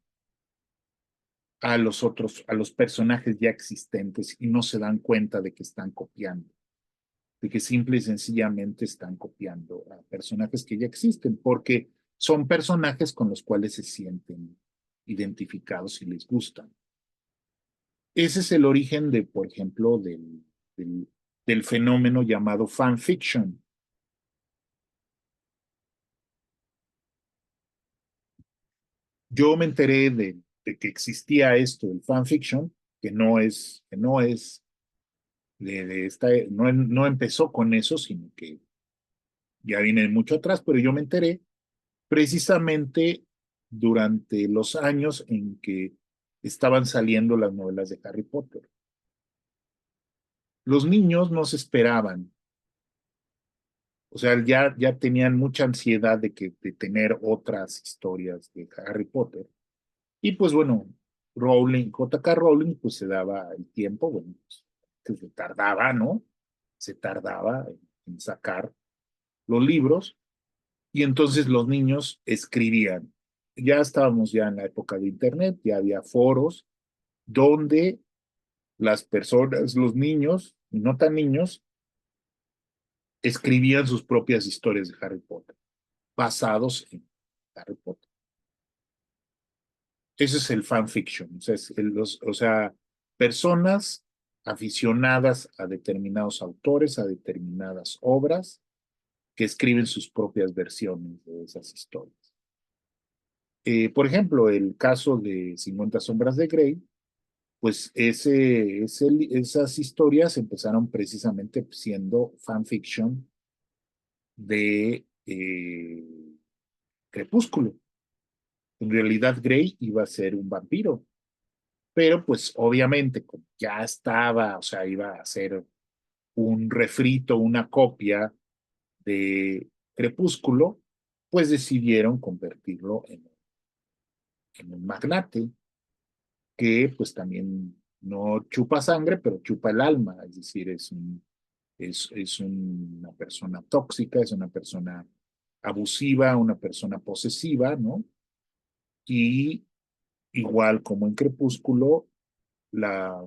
A: a los personajes ya existentes y no se dan cuenta de que están copiando, de que simple y sencillamente están copiando a personajes que ya existen, porque son personajes con los cuales se sienten identificados y les gustan. Ese es el origen de, por ejemplo, del, del fenómeno llamado fanfiction. Yo me enteré de que existía esto, el fanfiction, que no es de esta, no, no empezó con eso, sino que ya viene mucho atrás, pero yo me enteré precisamente durante los años en que estaban saliendo las novelas de Harry Potter. Los niños no se esperaban, o sea, ya tenían mucha ansiedad de tener otras historias de Harry Potter. Y pues bueno, J.K. Rowling, pues se daba el tiempo, bueno, pues, que se tardaba, ¿no? Se tardaba en sacar los libros y entonces los niños escribían. Ya estábamos ya en la época de Internet, ya había foros donde las personas, los niños, y no tan niños, escribían sus propias historias de Harry Potter, basados en Harry Potter. Ese es el fanfiction. O sea, o sea, personas aficionadas a determinados autores, a determinadas obras, que escriben sus propias versiones de esas historias. Por ejemplo, el caso de 50 sombras de Grey, pues esas historias empezaron precisamente siendo fanfiction de Crepúsculo. En realidad, Grey iba a ser un vampiro, pero pues obviamente como ya estaba, o sea, iba a ser un refrito, una copia de Crepúsculo, pues decidieron convertirlo en un magnate que pues también no chupa sangre, pero chupa el alma, es decir, es una persona tóxica, es una persona abusiva, una persona posesiva, ¿no? Y igual como en Crepúsculo, la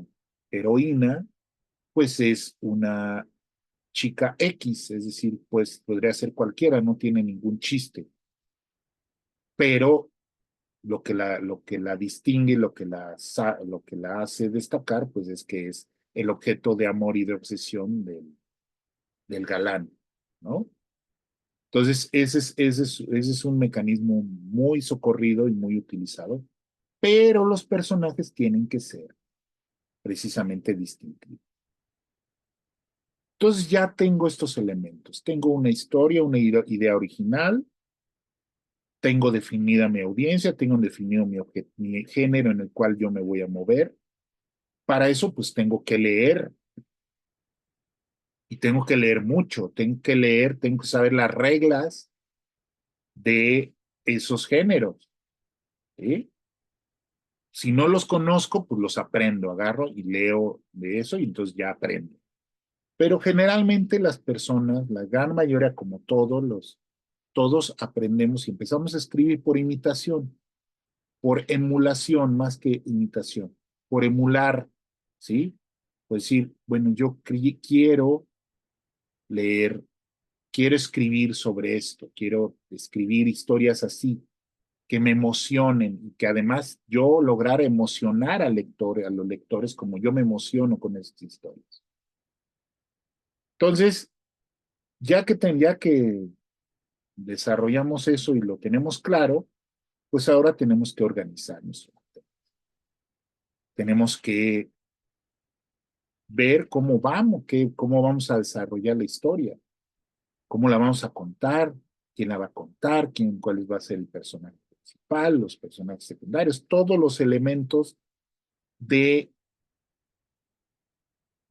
A: heroína, pues es una chica X, es decir, pues podría ser cualquiera, no tiene ningún chiste, pero lo que la distingue, lo que la hace destacar, pues es que es el objeto de amor y de obsesión del galán, ¿no? Entonces, ese es un mecanismo muy socorrido y muy utilizado, pero los personajes tienen que ser precisamente distintivos. Entonces ya tengo estos elementos. Tengo una historia, una idea original, tengo definida mi audiencia, tengo definido mi género en el cual yo me voy a mover. Para eso, pues tengo que leer y tengo que leer mucho. Tengo que leer, tengo que saber las reglas de esos géneros, ¿sí? Si no los conozco, pues los aprendo, agarro y leo de eso y entonces ya aprendo. Pero generalmente las personas, la gran mayoría, como todos aprendemos y empezamos a escribir por imitación, por emulación más que imitación, por emular, ¿sí? Pues decir, bueno, quiero leer, quiero escribir sobre esto, quiero escribir historias así, que me emocionen y que además yo lograr emocionar al lector, a los lectores como yo me emociono con estas historias. Entonces, ya que desarrollamos eso y lo tenemos claro, pues ahora tenemos que organizarnos. Tenemos que ver cómo vamos a desarrollar la historia, cómo la vamos a contar, quién la va a contar, cuál va a ser el personaje principal, los personajes secundarios, todos los elementos de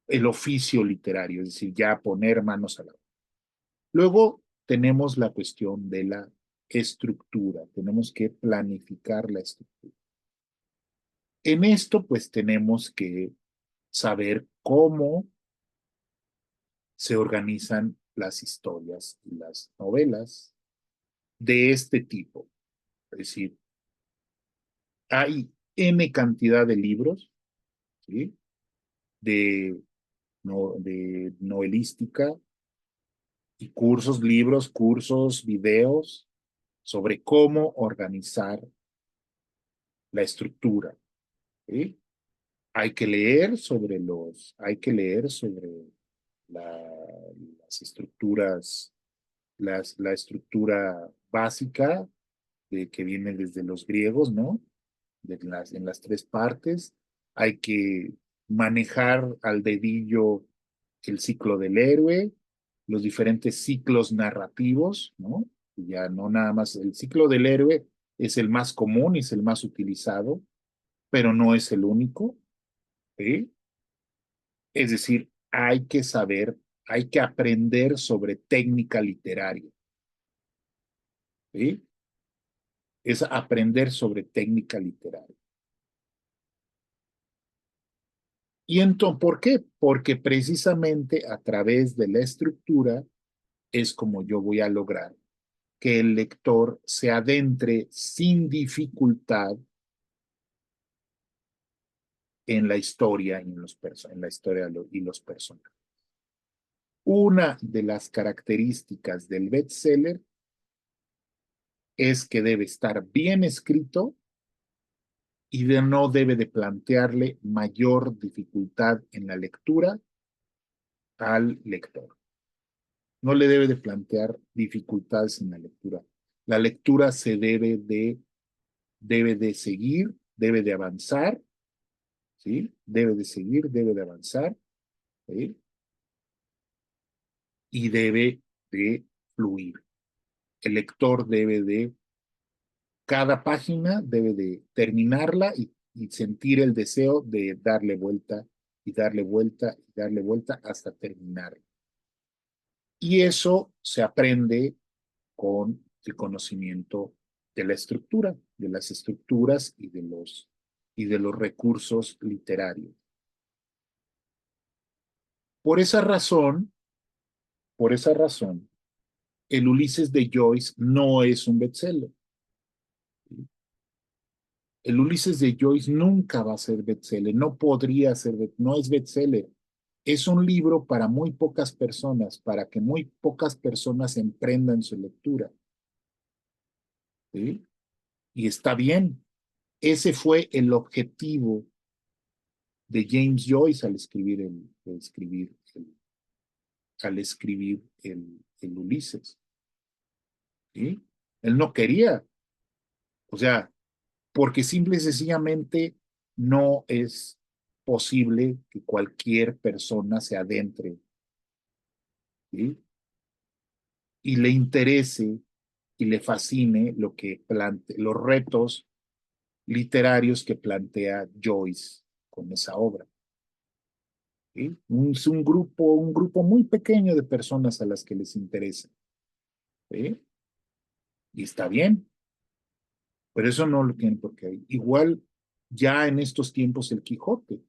A: el oficio literario, es decir, ya poner manos a la obra. Luego tenemos la cuestión de la estructura, tenemos que planificar la estructura. En esto, pues tenemos que saber cómo se organizan las historias y las novelas de este tipo. Es decir, hay N cantidad de libros, ¿sí? De, de novelística y cursos, videos sobre cómo organizar la estructura, ¿sí? Hay que leer sobre las estructuras, la estructura básica que viene desde los griegos, ¿no? En las tres partes. Hay que manejar al dedillo el ciclo del héroe, los diferentes ciclos narrativos, ¿no? Ya no nada más, el ciclo del héroe es el más común, es el más utilizado, pero no es el único, ¿sí? Es decir, hay que saber, hay que aprender sobre técnica literaria, ¿sí? Es aprender sobre técnica literaria. ¿Y entonces por qué? Porque precisamente a través de la estructura es como yo voy a lograr que el lector se adentre sin dificultad en la historia, en la historia y los personajes. Una de las características del bestseller es que debe estar bien escrito no debe de plantearle mayor dificultad en la lectura al lector. No le debe de plantear dificultades en la lectura. La lectura se debe de seguir, debe de avanzar, ¿sí? Debe de seguir, debe de avanzar, ¿sí? Y debe de fluir. El lector debe de, cada página debe de terminarla y sentir el deseo de darle vuelta y darle vuelta y darle vuelta hasta terminar. Y eso se aprende con el conocimiento de la estructura, de las estructuras y de los recursos literarios. Por esa razón, por esa razón, el Ulises de Joyce no es un bestseller. El Ulises de Joyce nunca va a ser bestseller, no podría ser, no es bestseller. Es un libro para muy pocas personas, para que muy pocas personas emprendan su lectura. ¿Sí? Y está bien. Ese fue el objetivo de James Joyce al escribir el Ulises. ¿Sí? Él no quería, o sea, porque simple y sencillamente no es posible que cualquier persona se adentre, ¿sí? Y le interese y le fascine los retos literarios que plantea Joyce con esa obra. ¿Sí? Es un grupo muy pequeño de personas a las que les interesa. ¿Sí? Y está bien, pero eso no lo tiene por qué. Igual ya en estos tiempos el Quijote,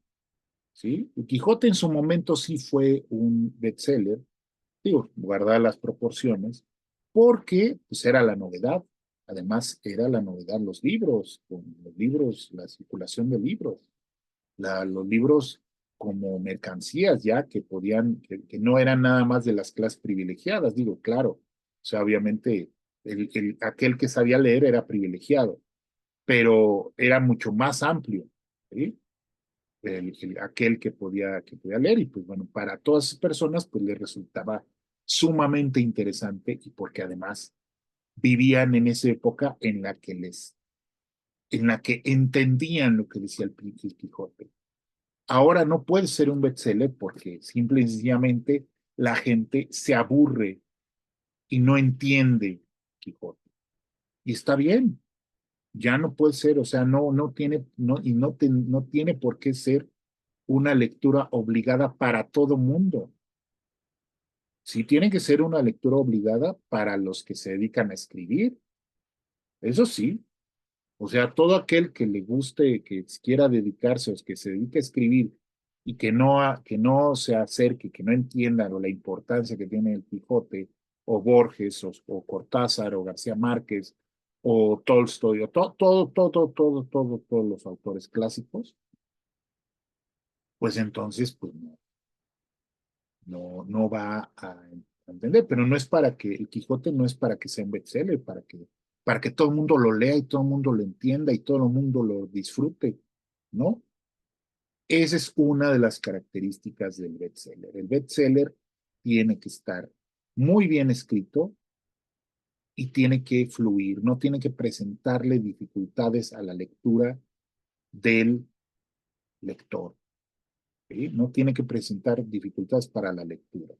A: ¿sí? El Quijote en su momento sí fue un bestseller, digo, guardar las proporciones, porque pues era la novedad. Además, era la novedad los libros, la circulación de libros, los libros como mercancías ya que no eran nada más de las clases privilegiadas, digo, claro, o sea, obviamente aquel que sabía leer era privilegiado, pero era mucho más amplio, ¿sí? Aquel que podía leer y pues bueno, para todas esas personas pues les resultaba sumamente interesante y porque además vivían en esa época en la que entendían lo que decía el Quijote. Ahora no puede ser un bestseller porque simple y sencillamente la gente se aburre y no entiende Quijote. Y está bien, ya no puede ser, o sea, no tiene, no tiene por qué ser una lectura obligada para todo mundo. Sí tiene que ser una lectura obligada para los que se dedican a escribir, eso sí. O sea, todo aquel que le guste, que quiera dedicarse o que se dedique a escribir y que no se acerque, que no entienda la importancia que tiene el Quijote o Borges o Cortázar o García Márquez o Tolstoy o todos los autores clásicos, pues entonces pues no va a entender, pero no es para que, el Quijote no es para que sea un bestseller, para que todo el mundo lo lea y todo el mundo lo entienda y todo el mundo lo disfrute, ¿no? Esa es una de las características del bestseller. El bestseller tiene que estar muy bien escrito y tiene que fluir, no tiene que presentarle dificultades a la lectura del lector, ¿sí? No tiene que presentar dificultades para la lectura.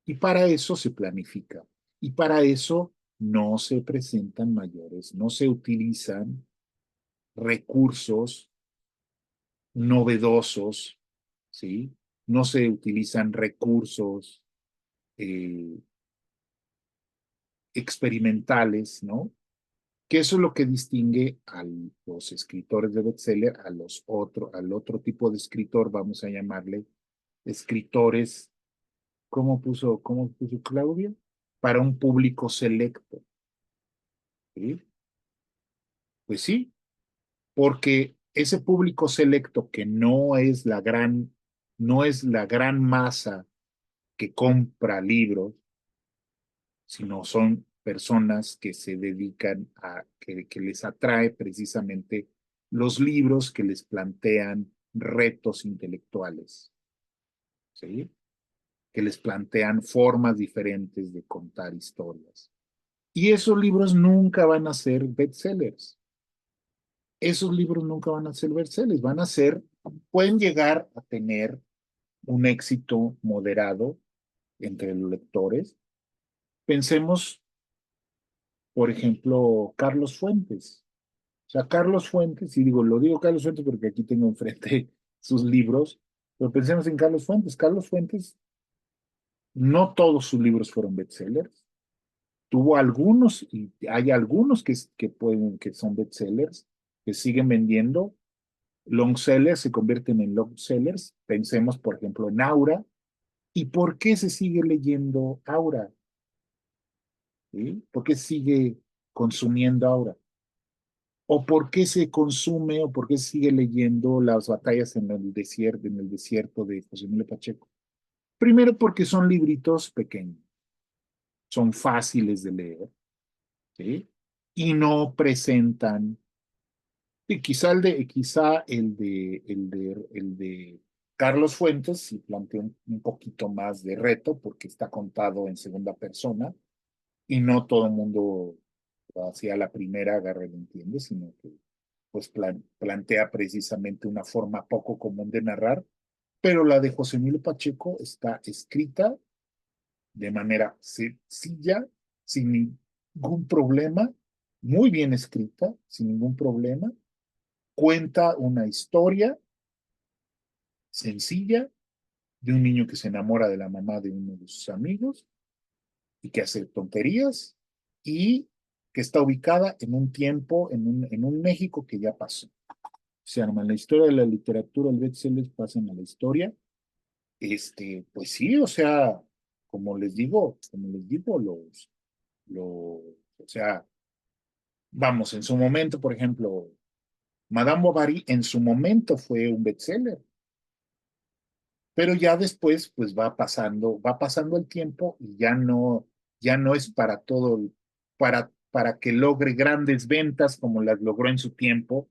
A: Y para eso se planifica. Y para eso no se presentan mayores, no se utilizan recursos novedosos, ¿sí? No se utilizan recursos eh, experimentales, ¿no? Que eso es lo que distingue a los escritores de bestseller al otro tipo de escritor, vamos a llamarle escritores, cómo puso Claudia? Para un público selecto, ¿sí? Pues sí, porque ese público selecto que no es la gran masa que compra libros, sino son personas que se dedican que les atrae precisamente los libros que les plantean retos intelectuales, ¿sí? Que les plantean formas diferentes de contar historias. Y esos libros nunca van a ser bestsellers. Esos libros nunca van a ser bestsellers, van a ser, pueden llegar a tener un éxito moderado entre los lectores. Pensemos, por ejemplo, Carlos Fuentes. O sea, Carlos Fuentes, y digo, lo digo Carlos Fuentes porque aquí tengo enfrente sus libros, pero pensemos en Carlos Fuentes. Carlos Fuentes, no todos sus libros fueron bestsellers. Tuvo algunos, y hay algunos que son bestsellers, que siguen vendiendo. Longsellers se convierten en longsellers. Pensemos, por ejemplo, en Aura. ¿Y por qué se sigue leyendo Aura? ¿Sí? ¿Por qué sigue consumiendo Aura? ¿O por qué se consume o por qué se sigue leyendo las batallas en el desierto de José Emilio Pacheco? Primero porque son libritos pequeños, son fáciles de leer, ¿sí? Y no presentan, y quizá el de Carlos Fuentes sí plantea un poquito más de reto porque está contado en segunda persona y no todo el mundo hacia la primera agarra y lo entiende, sino que pues plantea precisamente una forma poco común de narrar, pero la de José Emilio Pacheco está escrita de manera sencilla, sin ningún problema, muy bien escrita, sin ningún problema, cuenta una historia sencilla de un niño que se enamora de la mamá de uno de sus amigos y que hace tonterías y que está ubicada en un tiempo, en un México que ya pasó. Se arma en la historia de la literatura, el bestseller pasan a la historia. Pues sí, o sea, como les digo, o sea, vamos, en su momento, por ejemplo, Madame Bovary en su momento fue un bestseller, pero ya después, pues va pasando el tiempo y ya no es para todo, para que logre grandes ventas como las logró en su tiempo,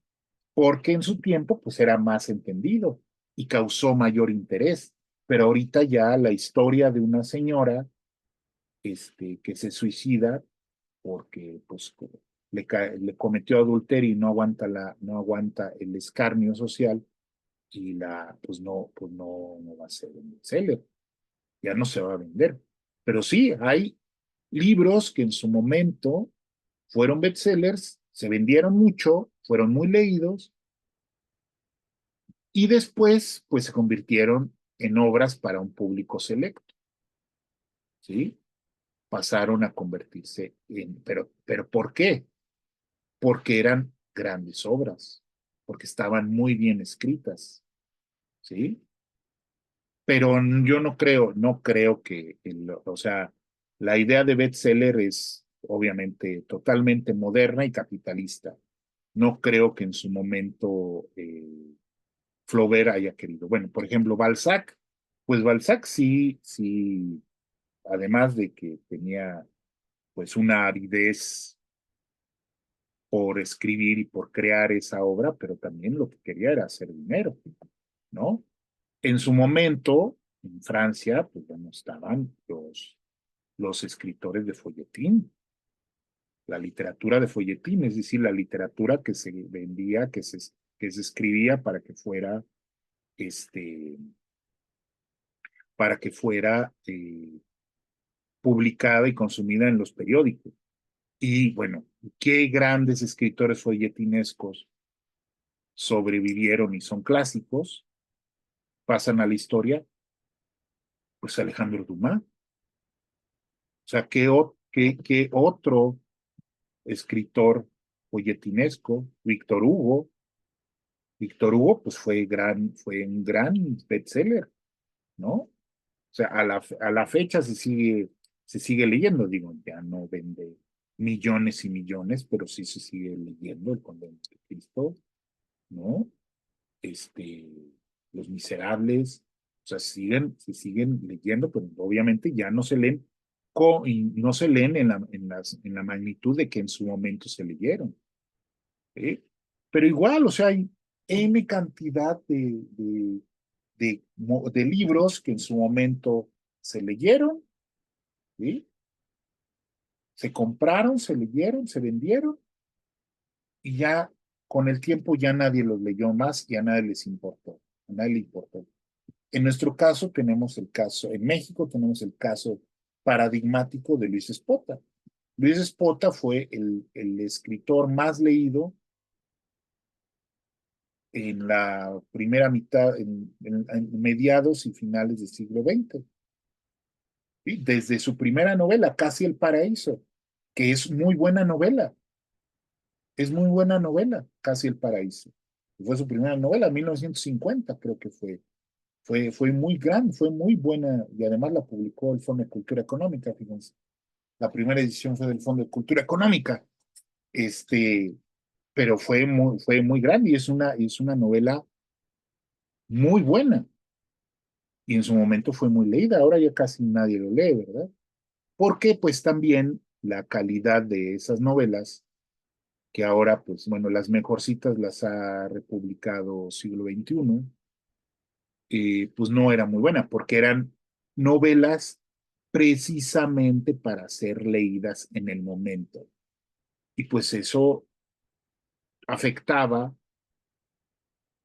A: porque en su tiempo pues era más entendido y causó mayor interés. Pero ahorita ya la historia de una señora que se suicida porque pues le cometió adulterio y no aguanta el escarnio social y pues no va a ser un bestseller, ya no se va a vender. Pero sí, hay libros que en su momento fueron bestsellers, se vendieron mucho, fueron muy leídos y después pues se convirtieron en obras para un público selecto, ¿sí? Pasaron a convertirse pero ¿por qué? Porque eran grandes obras, porque estaban muy bien escritas, ¿sí? Pero yo no creo o sea, la idea de bestseller es obviamente totalmente moderna y capitalista. No creo que en su momento Flaubert haya querido. Bueno, por ejemplo, Balzac, pues Balzac sí, sí, además de que tenía pues una avidez por escribir y por crear esa obra, pero también lo que quería era hacer dinero, ¿no? En su momento, en Francia, pues ya no estaban los escritores de folletín, la literatura de folletín, es decir, la literatura que se vendía, que se escribía este, para que fuera publicada y consumida en los periódicos. Y bueno, qué grandes escritores folletinescos sobrevivieron y son clásicos, pasan a la historia, pues Alejandro Dumas. O sea, ¿qué otro escritor folletinesco? Víctor Hugo, pues fue un gran bestseller, ¿no? O sea, a la fecha se sigue leyendo, digo, ya no vende millones y millones, pero sí se sigue leyendo El Conde de Cristo, ¿no? este, Los Miserables, o sea, se siguen leyendo, pero obviamente ya no se leen, y no se leen en la magnitud de que en su momento se leyeron, ¿sí? pero igual, o sea, hay N cantidad de libros que en su momento se leyeron, ¿sí? Se compraron, se leyeron, se vendieron y ya con el tiempo ya nadie los leyó más y a nadie les importó, a nadie le importó. En nuestro caso tenemos el caso, en México tenemos el caso paradigmático de Luis Espota. Luis Espota fue el escritor más leído en la primera mitad, en mediados y finales del siglo XX. ¿Sí? Desde su primera novela, Casi el Paraíso, que es muy buena novela, es muy buena novela, Casi el Paraíso. Fue su primera novela, 1950 creo que fue. Fue muy grande, fue muy buena y además la publicó el Fondo de Cultura Económica, fíjense. La primera edición fue del Fondo de Cultura Económica, este, pero fue muy grande y es una novela muy buena y en su momento fue muy leída, ahora ya casi nadie lo lee, ¿verdad? Porque pues también la calidad de esas novelas, que ahora pues bueno, las mejorcitas las ha republicado Siglo XXI, pues no era muy buena, porque eran novelas precisamente para ser leídas en el momento. Y pues eso afectaba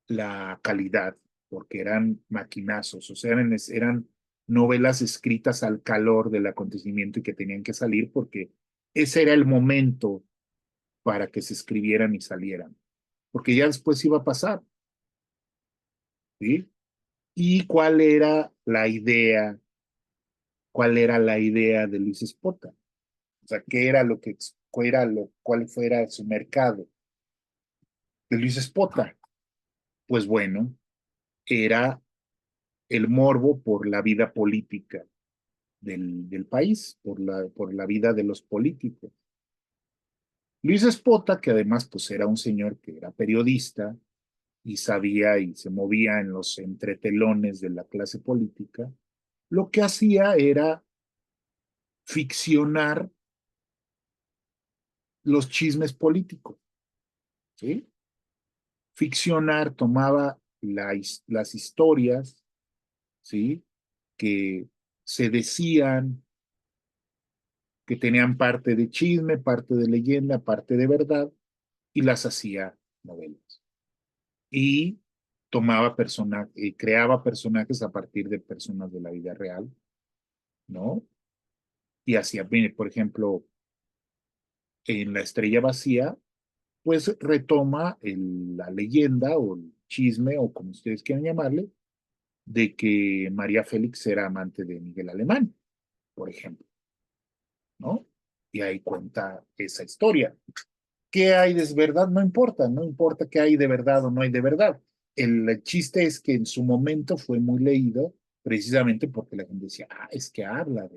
A: la calidad, porque eran maquinazos, o sea, eran novelas escritas al calor del acontecimiento y que tenían que salir porque ese era el momento para que se escribieran y salieran, porque ya después iba a pasar, ¿sí? ¿Y cuál era la idea de Luis Espota? O sea, ¿qué era lo que cuál fuera su mercado de Luis Espota? Pues bueno, era el morbo por la vida política del país, por la vida de los políticos. Luis Espota, que además pues era un señor que era periodista y sabía y se movía en los entretelones de la clase política, lo que hacía era ficcionar los chismes políticos, ¿sí? Ficcionar, tomaba las historias, ¿sí? Que se decían, que tenían parte de chisme, parte de leyenda, parte de verdad, y las hacía novelas. Y creaba personajes a partir de personas de la vida real, ¿no? Y hacía, por ejemplo, en La Estrella Vacía, pues retoma la leyenda o el chisme, o como ustedes quieran llamarle, de que María Félix era amante de Miguel Alemán, por ejemplo, ¿no? Y ahí cuenta esa historia. ¿Qué hay de verdad? No importa, no importa qué hay de verdad o no hay de verdad. El chiste es que en su momento fue muy leído precisamente porque la gente decía, ah, es que habla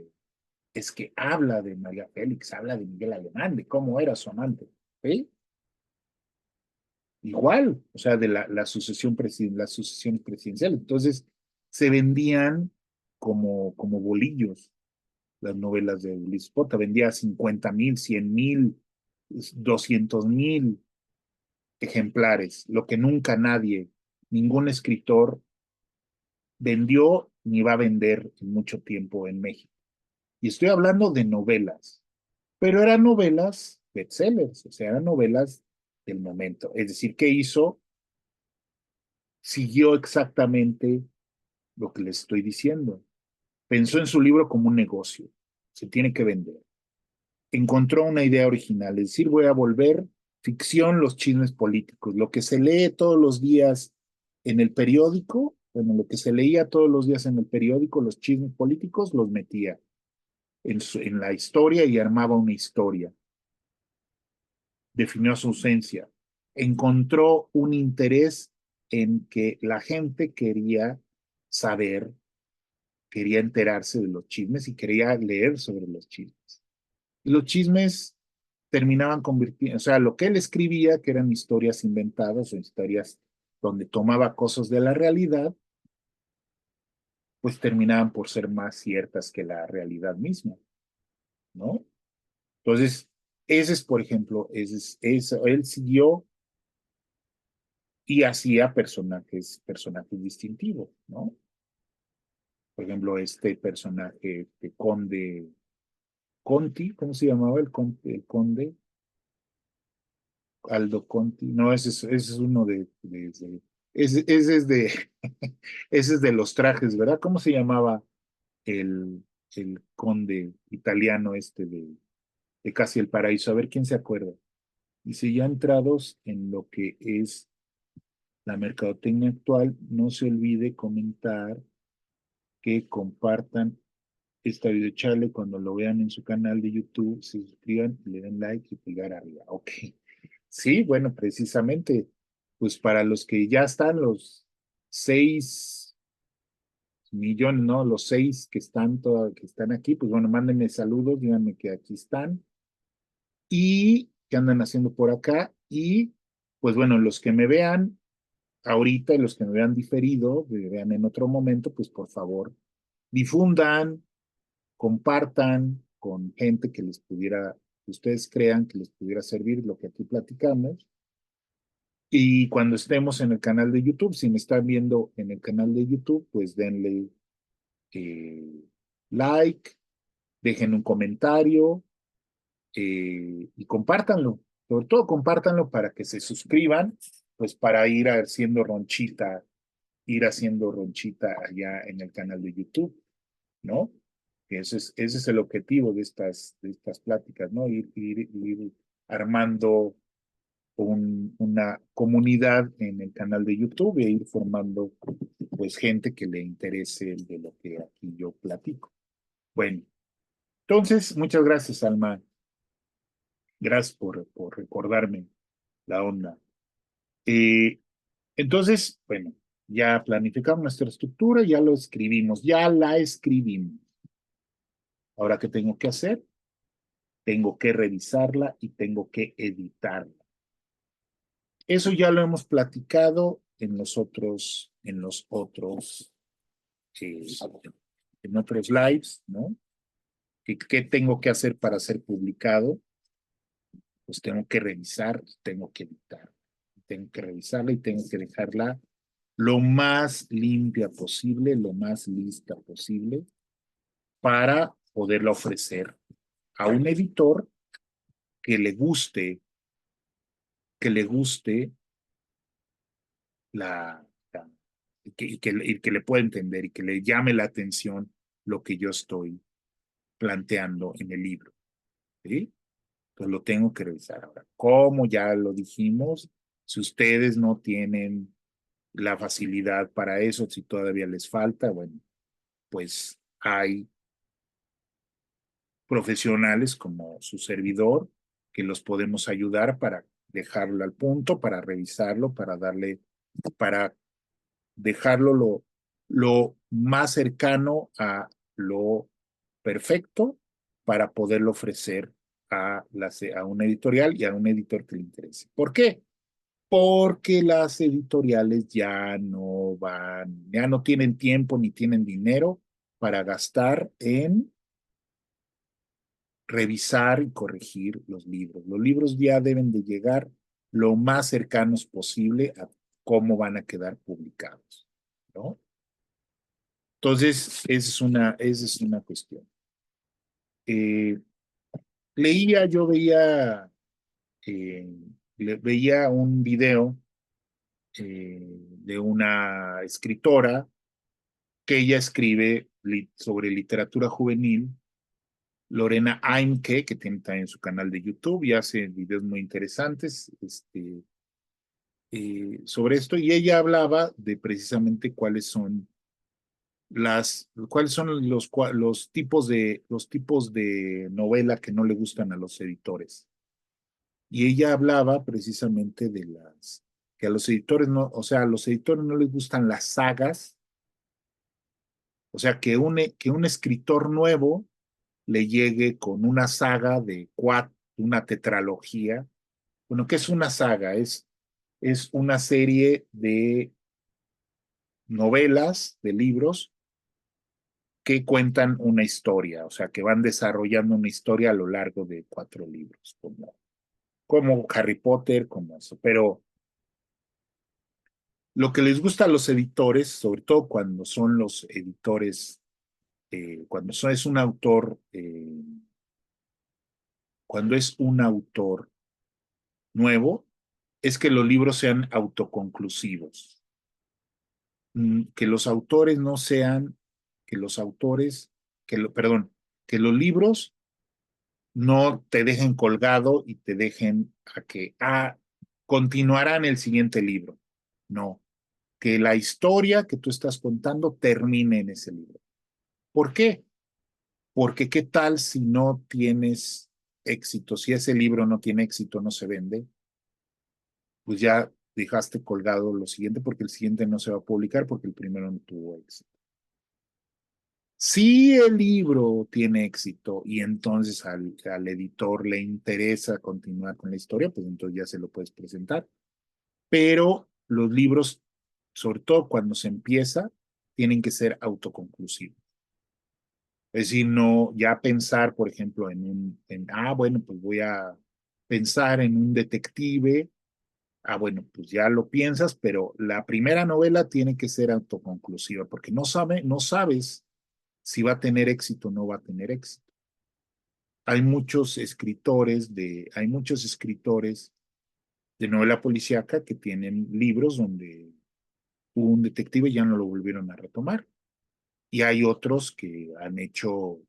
A: de María Félix, habla de Miguel Alemán, de cómo era su amante. ¿Sí? Igual, o sea, de las sucesiones presidenciales. Entonces, se vendían como bolillos las novelas de Luis Pota. Vendía 50,000, 100,000, 200,000 ejemplares, lo que nunca nadie, ningún escritor vendió ni va a vender en mucho tiempo en México. Y estoy hablando de novelas, pero eran novelas bestsellers, o sea, eran novelas del momento. Es decir, ¿qué hizo? Siguió exactamente lo que les estoy diciendo. Pensó en su libro como un negocio, se tiene que vender. Encontró una idea original, es decir, voy a volver ficción los chismes políticos, lo que se lee todos los días en el periódico, bueno, lo que se leía todos los días en el periódico, los chismes políticos, los metía en la historia y armaba una historia. Definió su ausencia. Encontró un interés en que la gente quería saber, quería enterarse de los chismes y quería leer sobre los chismes. Y los chismes terminaban convirtiendo, o sea, lo que él escribía, que eran historias inventadas o historias donde tomaba cosas de la realidad, pues terminaban por ser más ciertas que la realidad misma, ¿no? Entonces, ese es, por ejemplo, él siguió y hacía personajes distintivos, ¿no? Por ejemplo, este personaje de Conde Conti, ¿cómo se llamaba el conde? Aldo Conti, no, ese es uno ese es de, ese es de los trajes, ¿verdad? ¿Cómo se llamaba el, el conde italiano este de Casi el Paraíso? A ver quién se acuerda. Dice, ya entrados en lo que es la mercadotecnia actual, no se olvide comentar que compartan esta videocharla cuando lo vean en su canal de YouTube, se suscriban, le den like y pegar arriba. Ok. Sí, bueno, precisamente, pues para los que ya están, los 6 millones, ¿no? Los 6 que están aquí, pues bueno, mándenme saludos, díganme que aquí están y qué andan haciendo por acá. Y pues bueno, los que me vean ahorita y los que me vean diferido, me vean en otro momento, pues por favor, difundan, compartan con gente que les pudiera, que ustedes crean que les pudiera servir lo que aquí platicamos. Y cuando estemos en el canal de YouTube, si me están viendo en el canal de YouTube, pues denle eh, like, dejen un comentario y compártanlo. Sobre todo compártanlo para que se suscriban, pues para ir haciendo ronchita allá en el canal de YouTube, ¿no? Ese es el objetivo de estas pláticas, ¿no? Ir armando una comunidad en el canal de YouTube e ir formando pues gente que le interese de lo que aquí yo platico. Bueno, entonces, muchas gracias, Alma. Gracias por recordarme la onda. Eh, entonces, bueno, ya planificamos nuestra estructura, ya lo escribimos, ya la escribimos. Ahora, ¿qué tengo que hacer? Tengo que revisarla y tengo que editarla. Eso ya lo hemos platicado eh, en otros lives, ¿no? ¿Qué tengo que hacer para ser publicado? Pues tengo que revisar, tengo que editar, tengo que revisarla y tengo que dejarla lo más limpia posible, lo más lista posible para poderla ofrecer a un editor que le guste, que le guste la, la y que le pueda entender y que le llame la atención lo que yo estoy planteando en el libro. ¿Sí? Pues lo tengo que revisar ahora. Como ya lo dijimos, si ustedes no tienen la facilidad para eso, si todavía les falta, bueno, pues hay profesionales como su servidor que los podemos ayudar para dejarlo al punto, para revisarlo, para dejarlo lo más cercano a lo perfecto para poderlo ofrecer a una editorial y a un editor que le interese. ¿Por qué? Porque las editoriales ya no tienen tiempo ni tienen dinero para gastar en revisar y corregir los libros. Los libros ya deben de llegar lo más cercanos posible a cómo van a quedar publicados, ¿no? Entonces, esa es una cuestión. Eh, yo eh, veía un video de una escritora que ella escribe sobre literatura juvenil, Lorena Aimke, que tiene también su canal de YouTube y hace videos muy interesantes sobre esto, y ella hablaba de precisamente cuáles son los tipos de novela que no le gustan a los editores. Y ella hablaba precisamente que a los editores no, o sea, a los editores no les gustan las sagas, o sea, que un escritor nuevo le llegue con una saga una tetralogía. Bueno, ¿qué es una saga? Es una serie de novelas, de libros que cuentan una historia, o sea, que van desarrollando una historia a lo largo de 4 libros, como Harry Potter, como eso. Pero Lo que les gusta a los editores, sobre todo cuando son los editores, es un autor, cuando es un autor nuevo, es que los libros sean autoconclusivos. Que los autores no sean, que los autores, perdón, que los libros no te dejen colgado y te dejen a que, continuarán el siguiente libro. No, que la historia que tú estás contando termine en ese libro. ¿Por qué? Porque qué tal si no tienes éxito, si ese libro no tiene éxito, no se vende, pues ya dejaste colgado lo siguiente porque el siguiente no se va a publicar porque el primero no tuvo éxito. Si el libro tiene éxito y entonces al editor le interesa continuar con la historia, pues entonces ya se lo puedes presentar. Pero los libros, sobre todo cuando se empieza, tienen que ser autoconclusivos. Es decir, no ya pensar, por ejemplo, bueno, pues voy a pensar en un detective. Bueno, pues ya lo piensas, pero la primera novela tiene que ser autoconclusiva, porque no sabes si va a tener éxito o no va a tener éxito. Hay muchos escritores de novela policíaca que tienen libros donde un detective ya no lo volvieron a retomar. Y hay otros que han hecho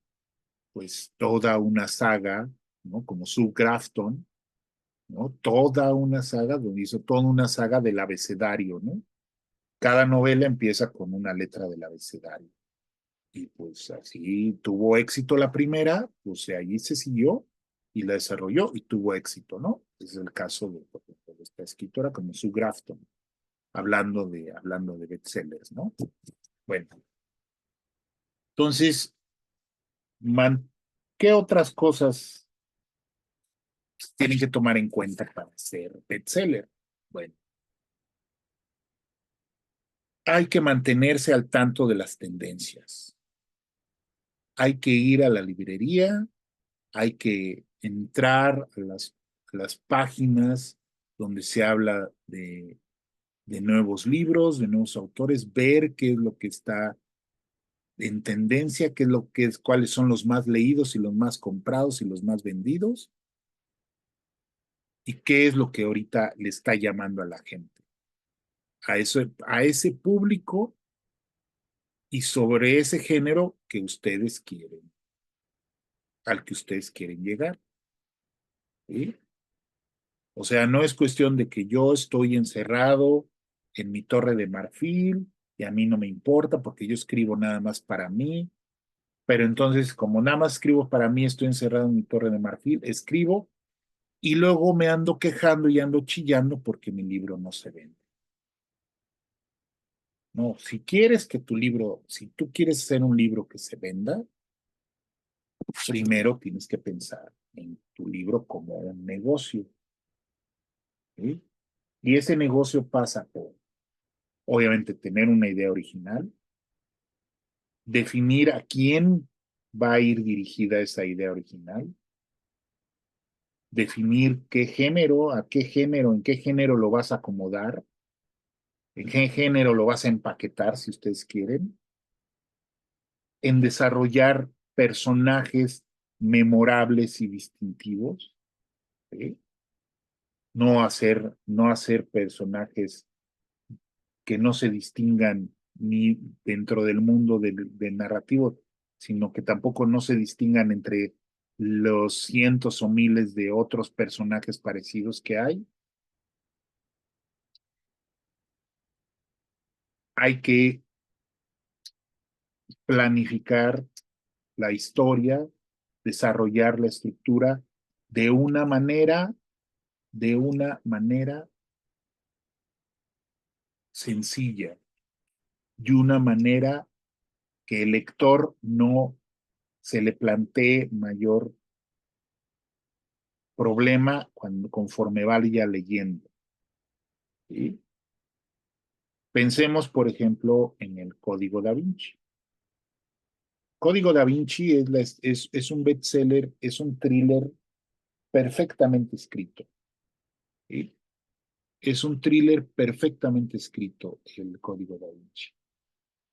A: pues toda una saga, ¿no? Como Sue Grafton, ¿no? Toda una saga, donde hizo toda una saga del abecedario, ¿no? Cada novela empieza con una letra del abecedario. Y pues así tuvo éxito la primera, pues de allí se siguió y la desarrolló y tuvo éxito, ¿no? Es el caso de esta escritora como Sue Grafton, hablando de bestsellers, ¿no? Bueno, entonces, man, ¿qué otras cosas tienen que tomar en cuenta para ser bestseller? Bueno, hay que mantenerse al tanto de las tendencias. Hay que ir a la librería, hay que entrar a las páginas donde se habla de nuevos libros, de nuevos autores, ver qué es lo que está en tendencia, qué es lo que es, cuáles son los más leídos y los más comprados y los más vendidos, y qué es lo que ahorita le está llamando a la gente, a ese público y sobre ese género que ustedes quieren, al que ustedes quieren llegar. ¿Sí? O sea, no es cuestión de que yo estoy encerrado en mi torre de marfil y a mí no me importa porque yo escribo nada más para mí, pero entonces como nada más escribo para mí, estoy encerrado en mi torre de marfil, escribo y luego me ando quejando y ando chillando porque mi libro no se vende. No, si quieres que tu libro, si tú quieres hacer un libro que se venda, primero tienes que pensar en tu libro como un negocio. ¿Sí? Y ese negocio pasa por, obviamente, tener una idea original, definir a quién va a ir dirigida esa idea original, definir qué género, en qué género lo vas a acomodar, en qué género lo vas a empaquetar, si ustedes quieren, en desarrollar personajes memorables y distintivos, ¿sí? No hacer personajes que no se distingan ni dentro del mundo del narrativo, sino que tampoco no se distingan entre los cientos o miles de otros personajes parecidos que hay. Hay que planificar la historia, desarrollar la estructura de de una manera sencilla, de una manera que el lector no se le plantee mayor problema conforme vaya leyendo. ¿Sí? Pensemos, por ejemplo, en el Código Da Vinci. Código Da Vinci es un bestseller, es un thriller perfectamente escrito. ¿Sí? Es un thriller perfectamente escrito, el Código Da Vinci.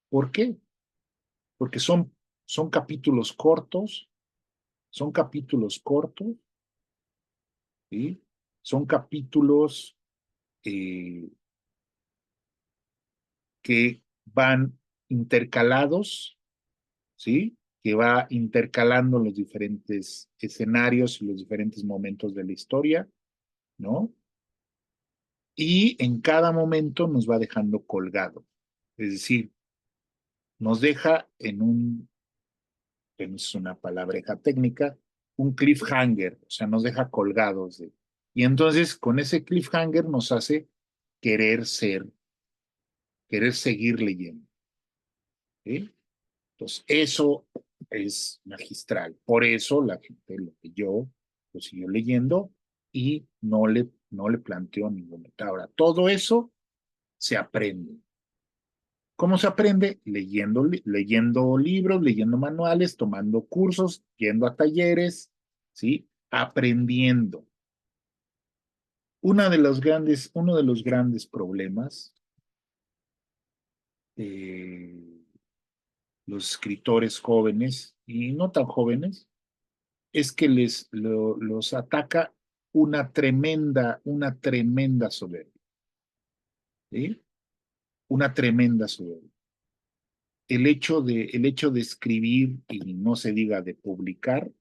A: ¿Por qué? Porque son capítulos cortos, son capítulos cortos, ¿sí? Son capítulos eh, que van intercalados, ¿sí? Que va intercalando los diferentes escenarios y los diferentes momentos de la historia, ¿no? Y en cada momento nos va dejando colgado. Es decir, nos deja en un, que no es una palabreja técnica, un cliffhanger, o sea, nos deja colgados. Y entonces con ese cliffhanger nos hace querer ser, querer seguir leyendo. ¿Sí? Entonces, eso es magistral. Por eso la gente lo leyó, lo siguió leyendo y no le planteó ninguna. Ahora, todo eso se aprende. ¿Cómo se aprende? Leyendo libros, leyendo manuales, tomando cursos, yendo a talleres, ¿sí? Aprendiendo. Uno de los grandes problemas, eh, los escritores jóvenes y no tan jóvenes, es que los ataca una tremenda soberbia, ¿sí? Una tremenda soberbia. El hecho de escribir y no se diga de publicar,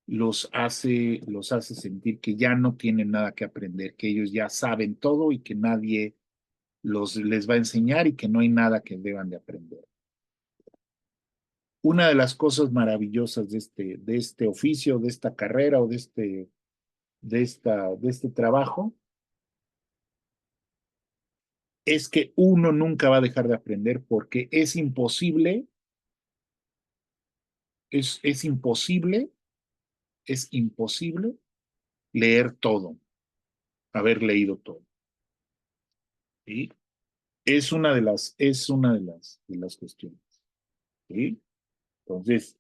A: los hace sentir que ya no tienen nada que aprender, que ellos ya saben todo y que nadie les va a enseñar y que no hay nada que deban de aprender. Una de las cosas maravillosas de este oficio, de esta carrera o de este trabajo es que uno nunca va a dejar de aprender porque es imposible, es imposible leer todo, haber leído todo. ¿Sí? De las cuestiones. ¿Sí? Entonces,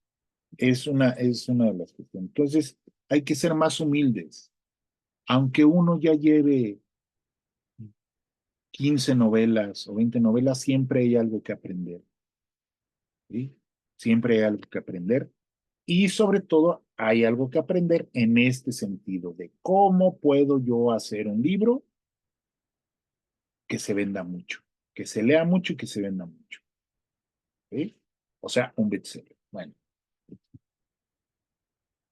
A: es una de las cuestiones. Entonces, hay que ser más humildes. Aunque uno ya lleve 15 novelas o 20 novelas, siempre hay algo que aprender. ¿Sí? Siempre hay algo que aprender. Y sobre todo, hay algo que aprender en este sentido de cómo puedo yo hacer un libro que se venda mucho, que se lea mucho y que se venda mucho. ¿Sí? O sea, un bestseller. Bueno,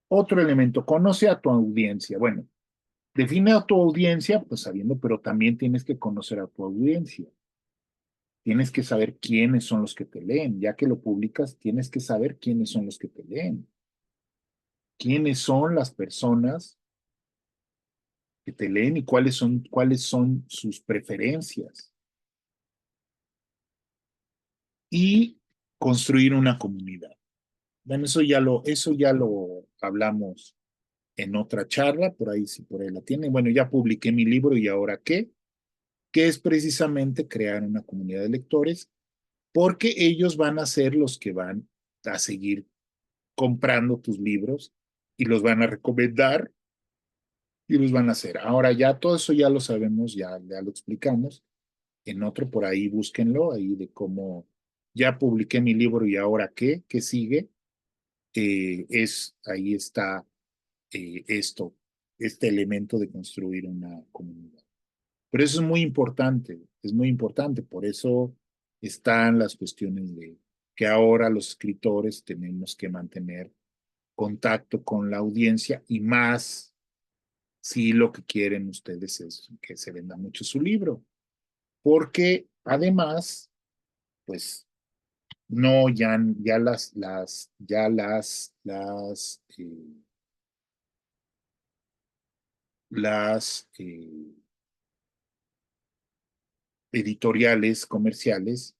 A: otro elemento, conoce a tu audiencia. Bueno, define a tu audiencia, pues sabiendo, pero también tienes que conocer a tu audiencia. Tienes que saber quiénes son los que te leen. Ya que lo publicas, tienes que saber quiénes son los que te leen. Quiénes son las personas que te leen y cuáles son sus preferencias. Y construir una comunidad. Bueno, eso ya lo hablamos en otra charla, por ahí si por ahí la tienen. Bueno, ya publiqué mi libro y ahora qué, que es precisamente crear una comunidad de lectores, porque ellos van a ser los que van a seguir comprando tus libros y los van a recomendar y los van a hacer. Ahora ya todo eso ya lo sabemos, ya lo explicamos. En otro por ahí búsquenlo, ahí de cómo ya publiqué mi libro y ahora qué sigue. Ahí está este elemento de construir una comunidad. Pero eso es muy importante, por eso están las cuestiones de que ahora los escritores tenemos que mantener contacto con la audiencia y más si lo que quieren ustedes es que se venda mucho su libro, porque además, pues no, ya las editoriales comerciales,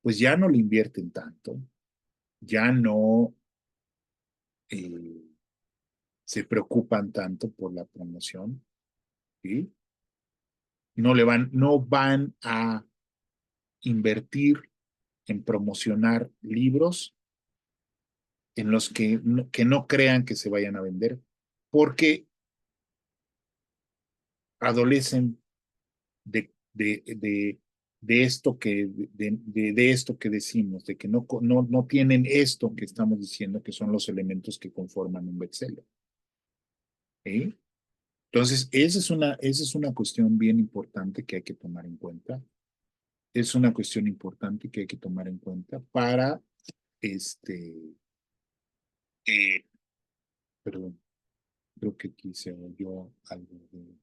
A: pues ya no le invierten tanto, ya no eh, se preocupan tanto por la promoción, ¿sí? No van a invertir en promocionar libros en los que no crean que se vayan a vender, porque adolecen de esto de esto que decimos, de que no tienen esto que estamos diciendo que son los elementos que conforman un bestseller. ¿Sí? Entonces, esa es una cuestión bien importante que hay que tomar en cuenta. Es una cuestión importante que hay que tomar en cuenta para, eh, perdón, creo que aquí se oyó algo de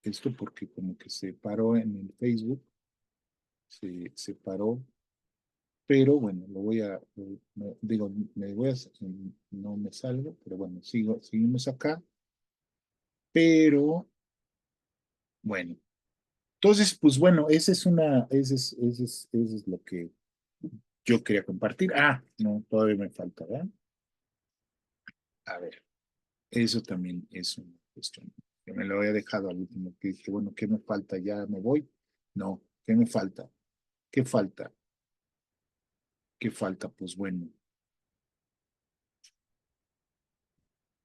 A: esto porque como que se paró en el Facebook, se paró, pero bueno, digo, no me salgo, pero bueno, seguimos acá, pero bueno. Entonces, pues bueno, ese es lo que yo quería compartir. Ah, no, todavía me falta, ¿verdad? A ver, eso también es una cuestión. Yo me lo había dejado al último, que dije, bueno, ¿qué me falta? ¿Ya me voy? No, ¿qué me falta? ¿Qué falta? ¿Qué falta? Pues bueno,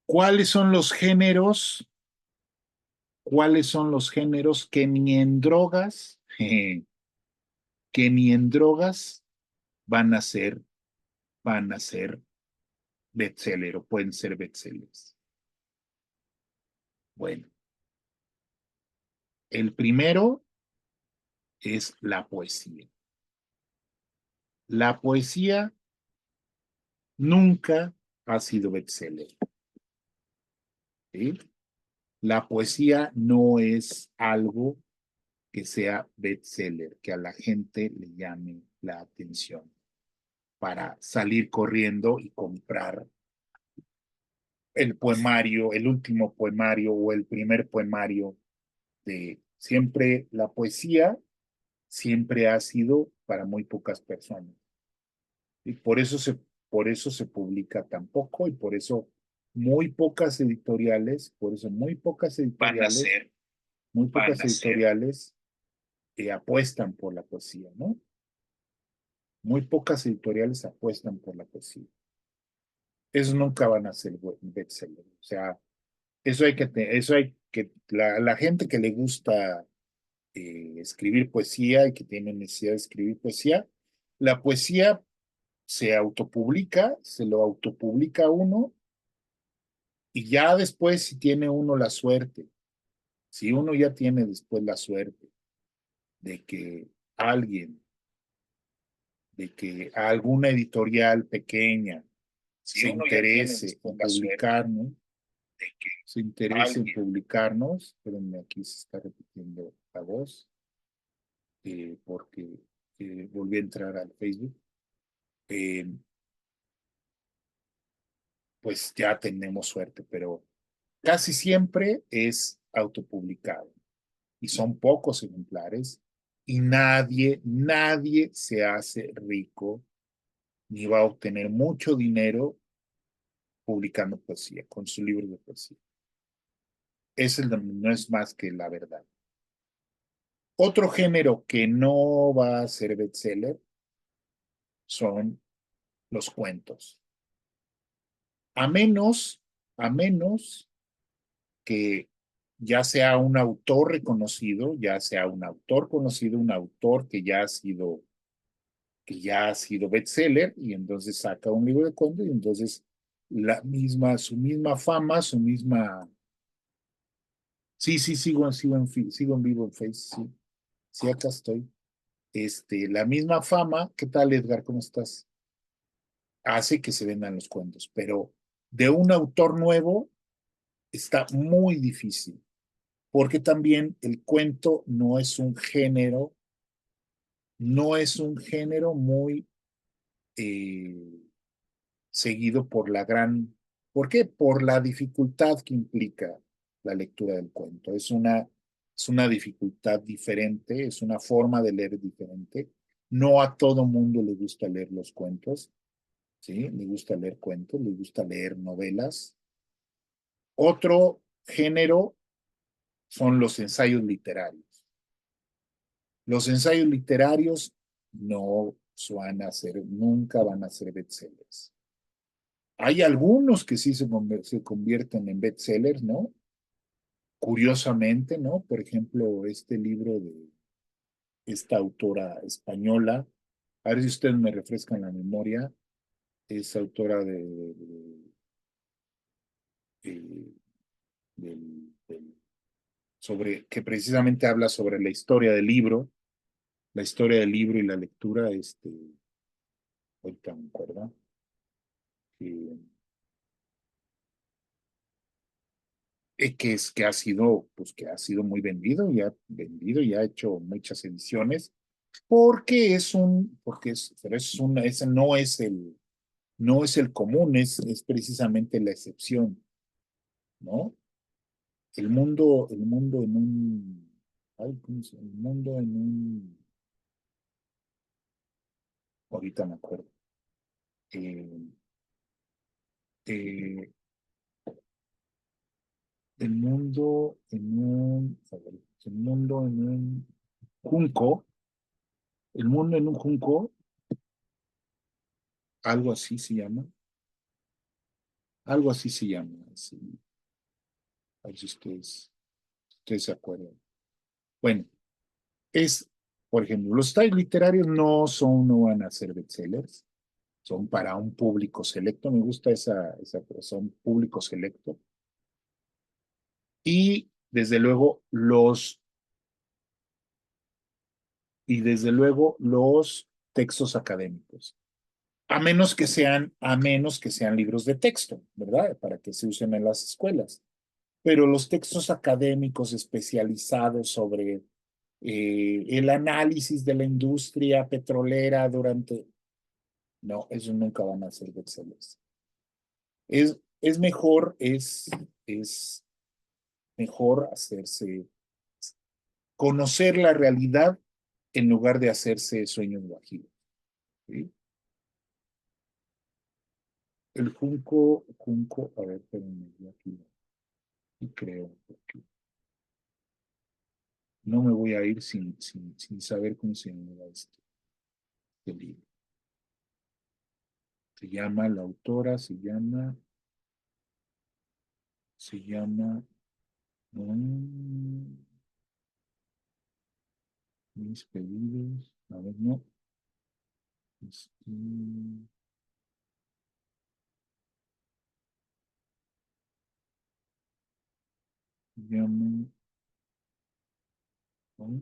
A: ¿cuáles son los géneros? ¿Cuáles son los géneros que ni en drogas, que ni en drogas van a ser, van a ser bestseller o pueden ser bestsellers? Bueno, el primero es la poesía. La poesía nunca ha sido bestseller, ¿sí? La poesía no es algo que sea bestseller, que a la gente le llame la atención para salir corriendo y comprar el poemario, el último poemario o el primer poemario de siempre la poesía siempre ha sido para muy pocas personas. Y por eso se publica tan poco y por eso muy pocas editoriales, por eso muy pocas editoriales apuestan por la poesía, ¿no? Muy pocas editoriales apuestan por la poesía. Esos nunca van a ser bestseller. O sea, eso hay que, la gente que le gusta escribir poesía y que tiene necesidad de escribir poesía, la poesía se autopublica, se lo autopublica uno y ya después si tiene uno la suerte, si uno ya tiene después la suerte de que alguien, de que alguna editorial pequeña se interese en publicarnos, se interese en publicarnos, espérenme, aquí se está repitiendo la voz, porque volví a entrar al Facebook, eh, pues ya tenemos suerte, pero casi siempre es autopublicado y son pocos ejemplares y nadie se hace rico ni va a obtener mucho dinero publicando poesía, con su libro de poesía. No es más que la verdad. Otro género que no va a ser bestseller son los cuentos. A menos, a menos que ya sea un autor reconocido, ya sea un autor conocido, un autor que ya ha sido bestseller y entonces saca un libro de cuentos y entonces su misma fama, su misma. Sí, sí, sigo en vivo en Facebook, sí, sí, acá estoy. La misma fama, ¿qué tal, Edgar? ¿Cómo estás? Hace que se vendan los cuentos, pero de un autor nuevo está muy difícil, porque también el cuento no es un género muy eh, seguido ¿por qué? Por la dificultad que implica la lectura del cuento. Es una dificultad diferente, es una forma de leer diferente. No a todo mundo le gusta leer los cuentos, ¿sí? Le gusta leer cuentos, le gusta leer novelas. Otro género son los ensayos literarios. Los ensayos literarios no van a ser, nunca van a ser bestsellers. Hay algunos que sí se convierten en bestsellers, ¿no? Curiosamente, ¿no? Por ejemplo, este libro de esta autora española, a ver si ustedes me refrescan la memoria, es autora de- sobre, que precisamente habla sobre la historia del libro, la historia del libro y la lectura, ahorita me acuerdo, que, que ha sido, pues que ha sido muy vendido y ha hecho muchas ediciones, porque pero ese no es el común, es precisamente la excepción, ¿no? El mundo en un, ay, ¿cómo se llama? El mundo en un, ahorita me acuerdo, eh, eh, el mundo en un, a ver, el mundo en un junco, el mundo en un junco, algo así se llama, algo así se llama, así, a ver si ustedes se acuerdan. Bueno, es, por ejemplo, los styles literarios no van a ser bestsellers, son para un público selecto, me gusta esa son público selecto, y desde luego desde luego los textos académicos. A menos que sean libros de texto, ¿verdad? Para que se usen en las escuelas. Pero los textos académicos especializados sobre el análisis de la industria petrolera no, esos nunca van a ser bestsellers. Es mejor, es mejor conocer la realidad en lugar de hacerse sueños guajiros, ¿sí? El junco, a ver, espérenme, yo aquí, y creo, porque no me voy a ir sin saber cómo se llama este libro. La autora se llama, mm, mis pedidos, a ver, no, este, se llama, no,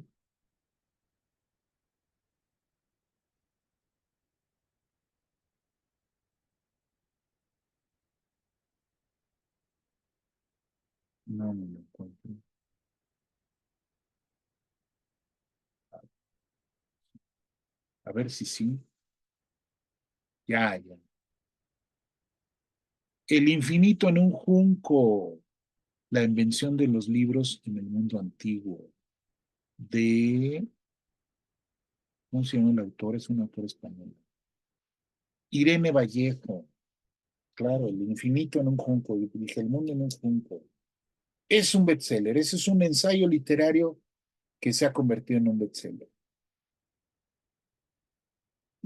A: no me lo encuentro. A ver si sí, ya. El infinito en un junco, la invención de los libros en el mundo antiguo, de, ¿cómo se llama el autor? Es un autor español. Irene Vallejo, claro, el infinito en un junco, yo dije, el mundo en un junco. Es un bestseller, ese es un ensayo literario que se ha convertido en un bestseller.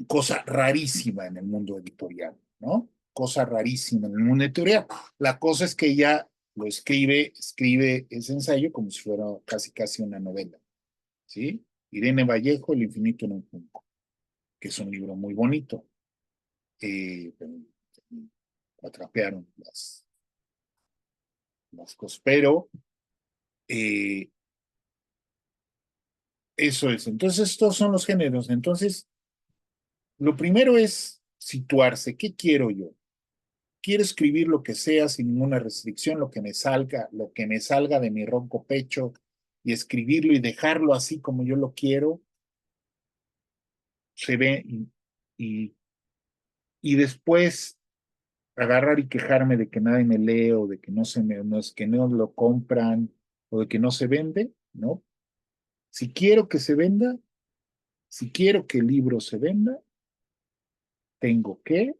A: Cosa rarísima en el mundo editorial, ¿no? Cosa rarísima en el mundo editorial. La cosa es que ella escribe ese ensayo como si fuera casi una novela, ¿sí? Irene Vallejo, El infinito en un junco, que es un libro muy bonito. Eh, Atrapearon las cosas, pero eh, eso es. Entonces, estos son los géneros. Entonces, lo primero es situarse. ¿Qué quiero yo? Quiero escribir lo que sea sin ninguna restricción, lo que me salga de mi ronco pecho y escribirlo y dejarlo así como yo lo quiero, se ve y, y después agarrar y quejarme de que nadie me lee o de que no es que no lo compran o de que no se vende, ¿no? Si quiero que se venda, si quiero que el libro se venda, tengo que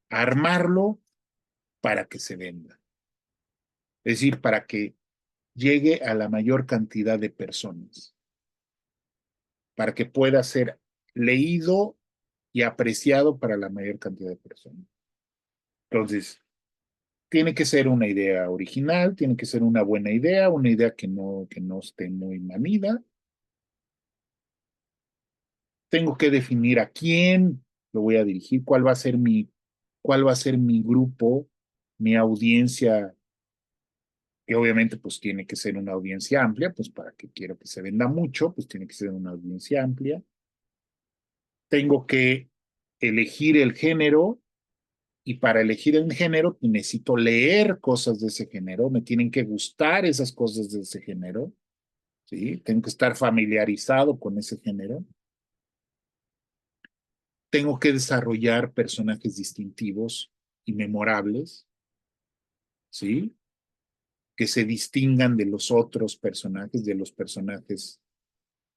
A: armarlo para que se venda. Es decir, para que llegue a la mayor cantidad de personas, para que pueda ser leído y apreciado para la mayor cantidad de personas. Entonces, Tiene que ser una idea original, tiene que ser una idea que no esté muy manida. Tengo que definir a quién lo voy a dirigir, cuál va a ser mi grupo, mi audiencia, que obviamente pues tiene que ser una audiencia amplia, pues para que quiero que se venda mucho, pues tiene que ser una audiencia amplia. Tengo que elegir el género y para elegir el género pues, necesito leer cosas de ese género, me tienen que gustar esas cosas de ese género, ¿sí? Tengo que estar familiarizado con ese género. Tengo que desarrollar personajes distintivos y memorables, ¿sí? Que se distingan de los otros personajes, de los personajes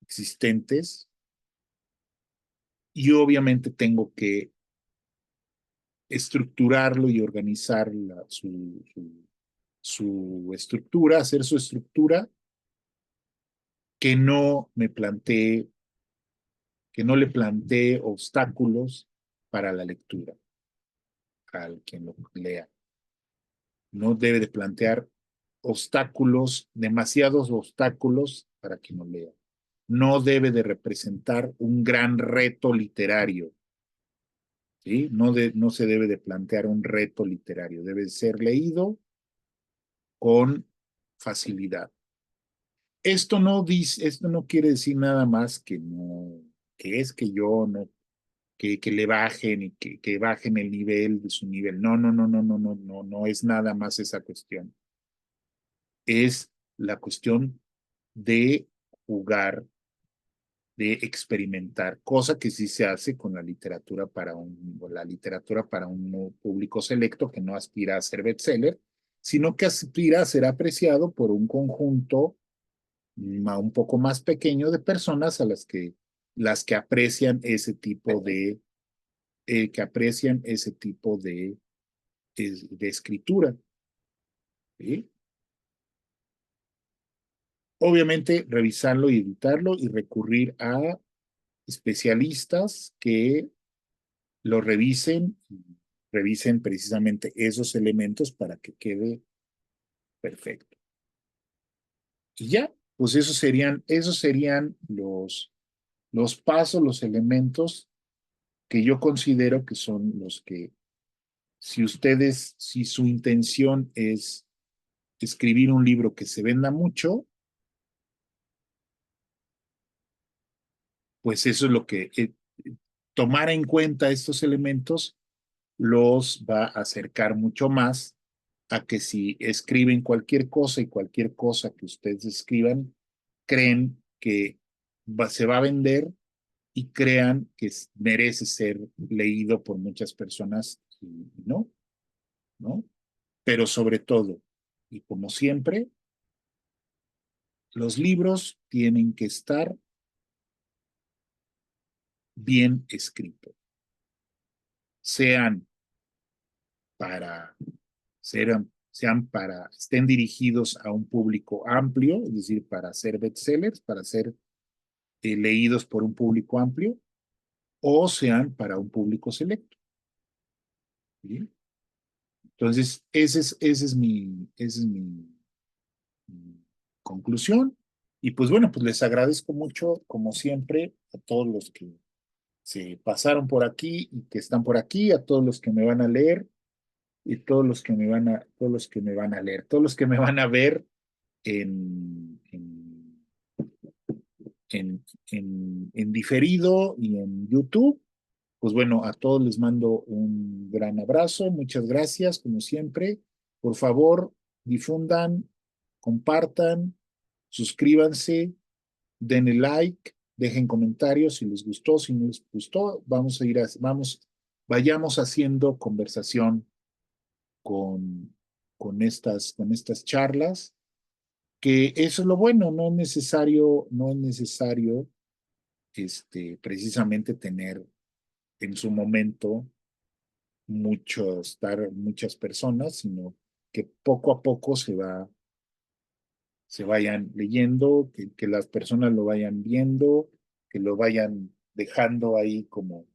A: existentes. Y obviamente tengo que estructurarlo y organizar su estructura, hacer su estructura que no me plantee, que no le plantee obstáculos para la lectura al quien lo lea. No debe de plantear obstáculos, demasiados obstáculos para quien lo lea. No debe de representar un gran reto literario, ¿sí? No se debe de plantear un reto literario, debe ser leído con facilidad. Esto no quiere decir nada más que no, que es que yo no, que le bajen y que bajen el nivel de su nivel. No es nada más esa cuestión. Es la cuestión de jugar, de experimentar, cosa que sí se hace con la literatura para un público selecto que no aspira a ser bestseller, sino que aspira a ser apreciado por un conjunto un poco más pequeño de personas a las que aprecian ese tipo de escritura, ¿sí? Obviamente, revisarlo y editarlo y recurrir a especialistas que lo revisen precisamente esos elementos para que quede perfecto. Y ya, pues esos serían los pasos, los elementos que yo considero que son los que, si su intención es escribir un libro que se venda mucho, pues eso es lo que, tomar en cuenta estos elementos los va a acercar mucho más a que si escriben cualquier cosa y cualquier cosa que ustedes escriban, creen que se va a vender y crean que merece ser leído por muchas personas y no, ¿no? Pero sobre todo, y como siempre, los libros tienen que estar bien escritos, sean para estén dirigidos a un público amplio, es decir, para ser bestsellers, para ser leídos por un público amplio, o sean para un público selecto. ¿Sí? Entonces, esa es mi conclusión. Y pues bueno, pues les agradezco mucho, como siempre, a todos los que se pasaron por aquí y que están por aquí, a todos los que me van a leer y todos los que me van a leer, todos los que me van a ver en, en, en diferido y en YouTube. Pues bueno, a todos les mando un gran abrazo, muchas gracias, como siempre. Por favor, difundan, compartan, suscríbanse, denle like, dejen comentarios si les gustó, si no les gustó. Vayamos haciendo conversación con, con estas charlas, que eso es lo bueno, no es necesario precisamente tener en su momento muchas personas, sino que poco a poco se vayan leyendo, que las personas lo vayan viendo, que lo vayan dejando ahí como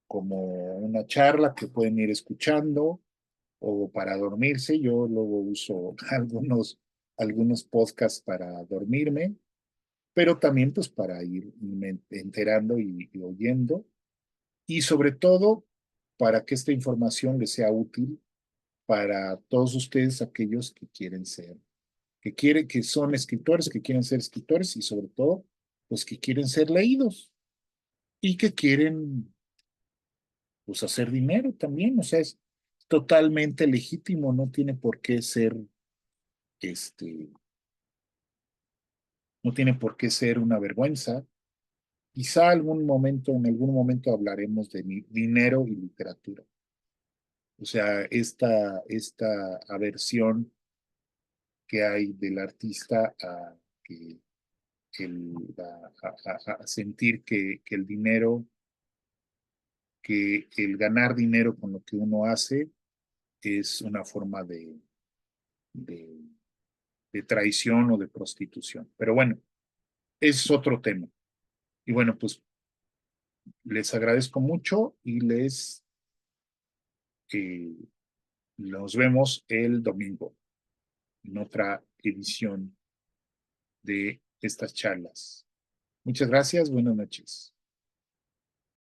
A: una charla que pueden ir escuchando o para dormirse. Yo luego uso algunos podcasts para dormirme, pero también pues para irme enterando y oyendo, y sobre todo para que esta información les sea útil para todos ustedes, aquellos que quieren ser, que son escritores, que quieren ser escritores y sobre todo, pues que quieren ser leídos y que quieren pues hacer dinero también. O sea, es totalmente legítimo, no tiene por qué ser, este, no tiene por qué ser una vergüenza. Quizá en algún momento hablaremos de dinero y literatura. O sea, esta aversión que hay del artista a, que a sentir que el dinero, que el ganar dinero con lo que uno hace es una forma de, de traición o de prostitución. Pero bueno, es otro tema. Y bueno, pues les agradezco mucho y eh, nos vemos el domingo en otra edición de estas charlas. Muchas gracias, buenas noches.